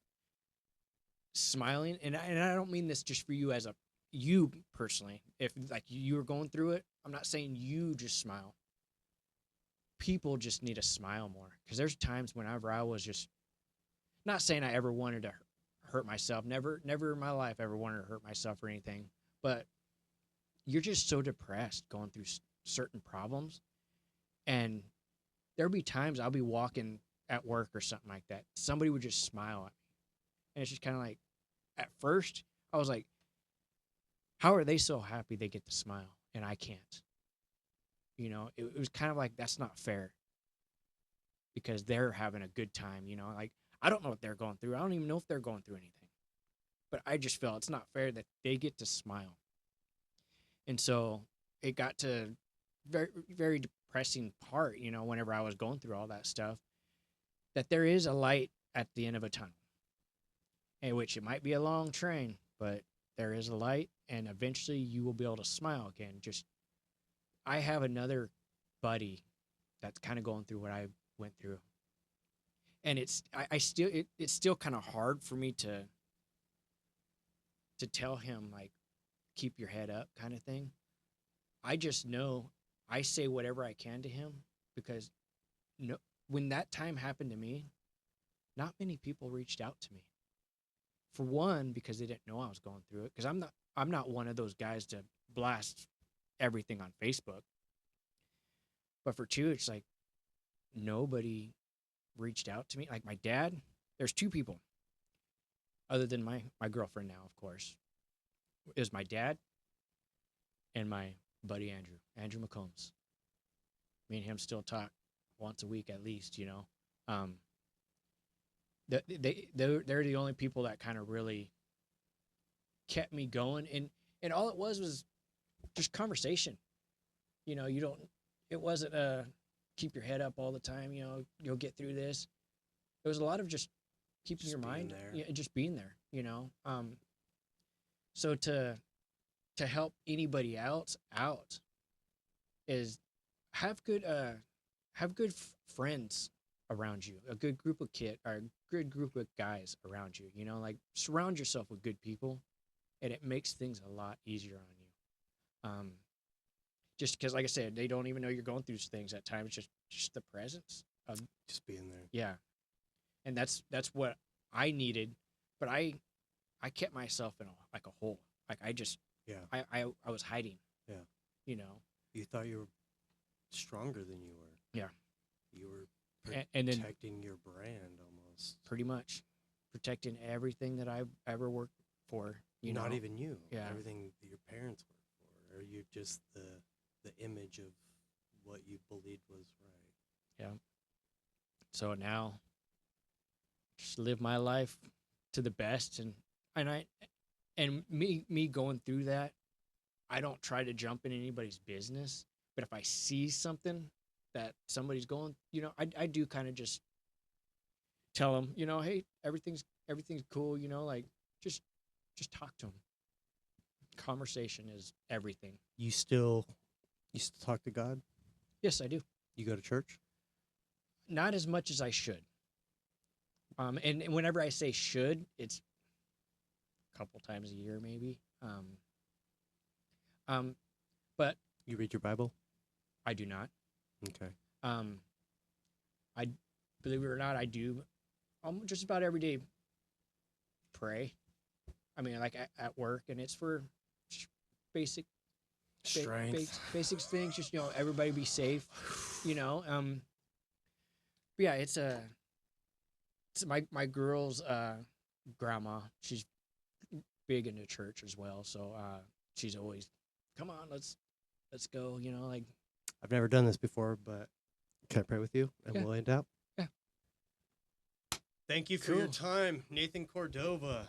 smiling, and I don't mean this just for you as you personally. If, like, you were going through it, I'm not saying you just smile. People just need to smile more, because there's times whenever I was just not saying I ever wanted to hurt myself. Never in my life ever wanted to hurt myself or anything. But you're just so depressed going through certain problems, and there'll be times I'll be walking at work or something like that. Somebody would just smile at me, and it's just kind of like, at first I was like, how are they so happy they get to smile and I can't? It was kind of like, that's not fair, because they're having a good time. Like, I don't know what they're going through. I don't even know if they're going through anything, but I just felt it's not fair that they get to smile. And so it got to very, very depressing part, whenever I was going through all that stuff, that there is a light at the end of a tunnel, in which it might be a long train, but there is a light, and eventually you will be able to smile again. I have another buddy that's kind of going through what I went through, and it's still kind of hard for me to tell him, like, keep your head up, kind of thing. I just know I say whatever I can to him, because when that time happened to me, not many people reached out to me. For one, because they didn't know I was going through it, because I'm not one of those guys to blast everything on Facebook. But for two, it's like, nobody reached out to me. Like my dad, there's two people other than my girlfriend now, of course. It was my dad and my buddy Andrew McCombs. Me and him still talk once a week at least, you know. They're the only people that kind of really kept me going, and all it was just conversation. You know, it wasn't keep your head up all the time, you know, you'll get through this. It was a lot of just keeping Just your being mind, there. yeah, just being there, you know. So to help anybody else out is have good friends around you, a good group of or a good group of guys around you, you know, like surround yourself with good people, and it makes things a lot easier on you. Just because, like I said, they don't even know you're going through things at times. Just the presence of, Just being there. yeah, and that's what I needed, but I kept myself in like a hole. Like Yeah. I was hiding. Yeah. You know. You thought you were stronger than you were. Yeah. You were And then protecting your brand almost. pretty much protecting everything that I've ever worked for. You Not know? even you. Yeah. Everything that your parents worked for, or you're just the image of what you believed was right. Yeah. So now, just live my life to the best, and me going through that, I don't try to jump in anybody's business. But if I see something that somebody's going, you know, I do kind of just tell them, you know, hey, everything's cool, you know, like just talk to them. Conversation is everything. You still talk to God? Yes, I do. You go to church? Not as much as I should. And whenever I say should, it's a couple times a year maybe. But You read your Bible? I do not. Okay. I believe it or not, I do just about every day pray. I mean, like at work, and it's for basic Strength. basic things. Just, you know, everybody be safe. You know. But yeah, it's my girl's grandma. She's big into church as well, so she's always, come on, let's go. You know, like. I've never done this before, but can I pray with you? And Yeah. we'll end out? Yeah. Thank you for your Cool. time, Nathen Cordova.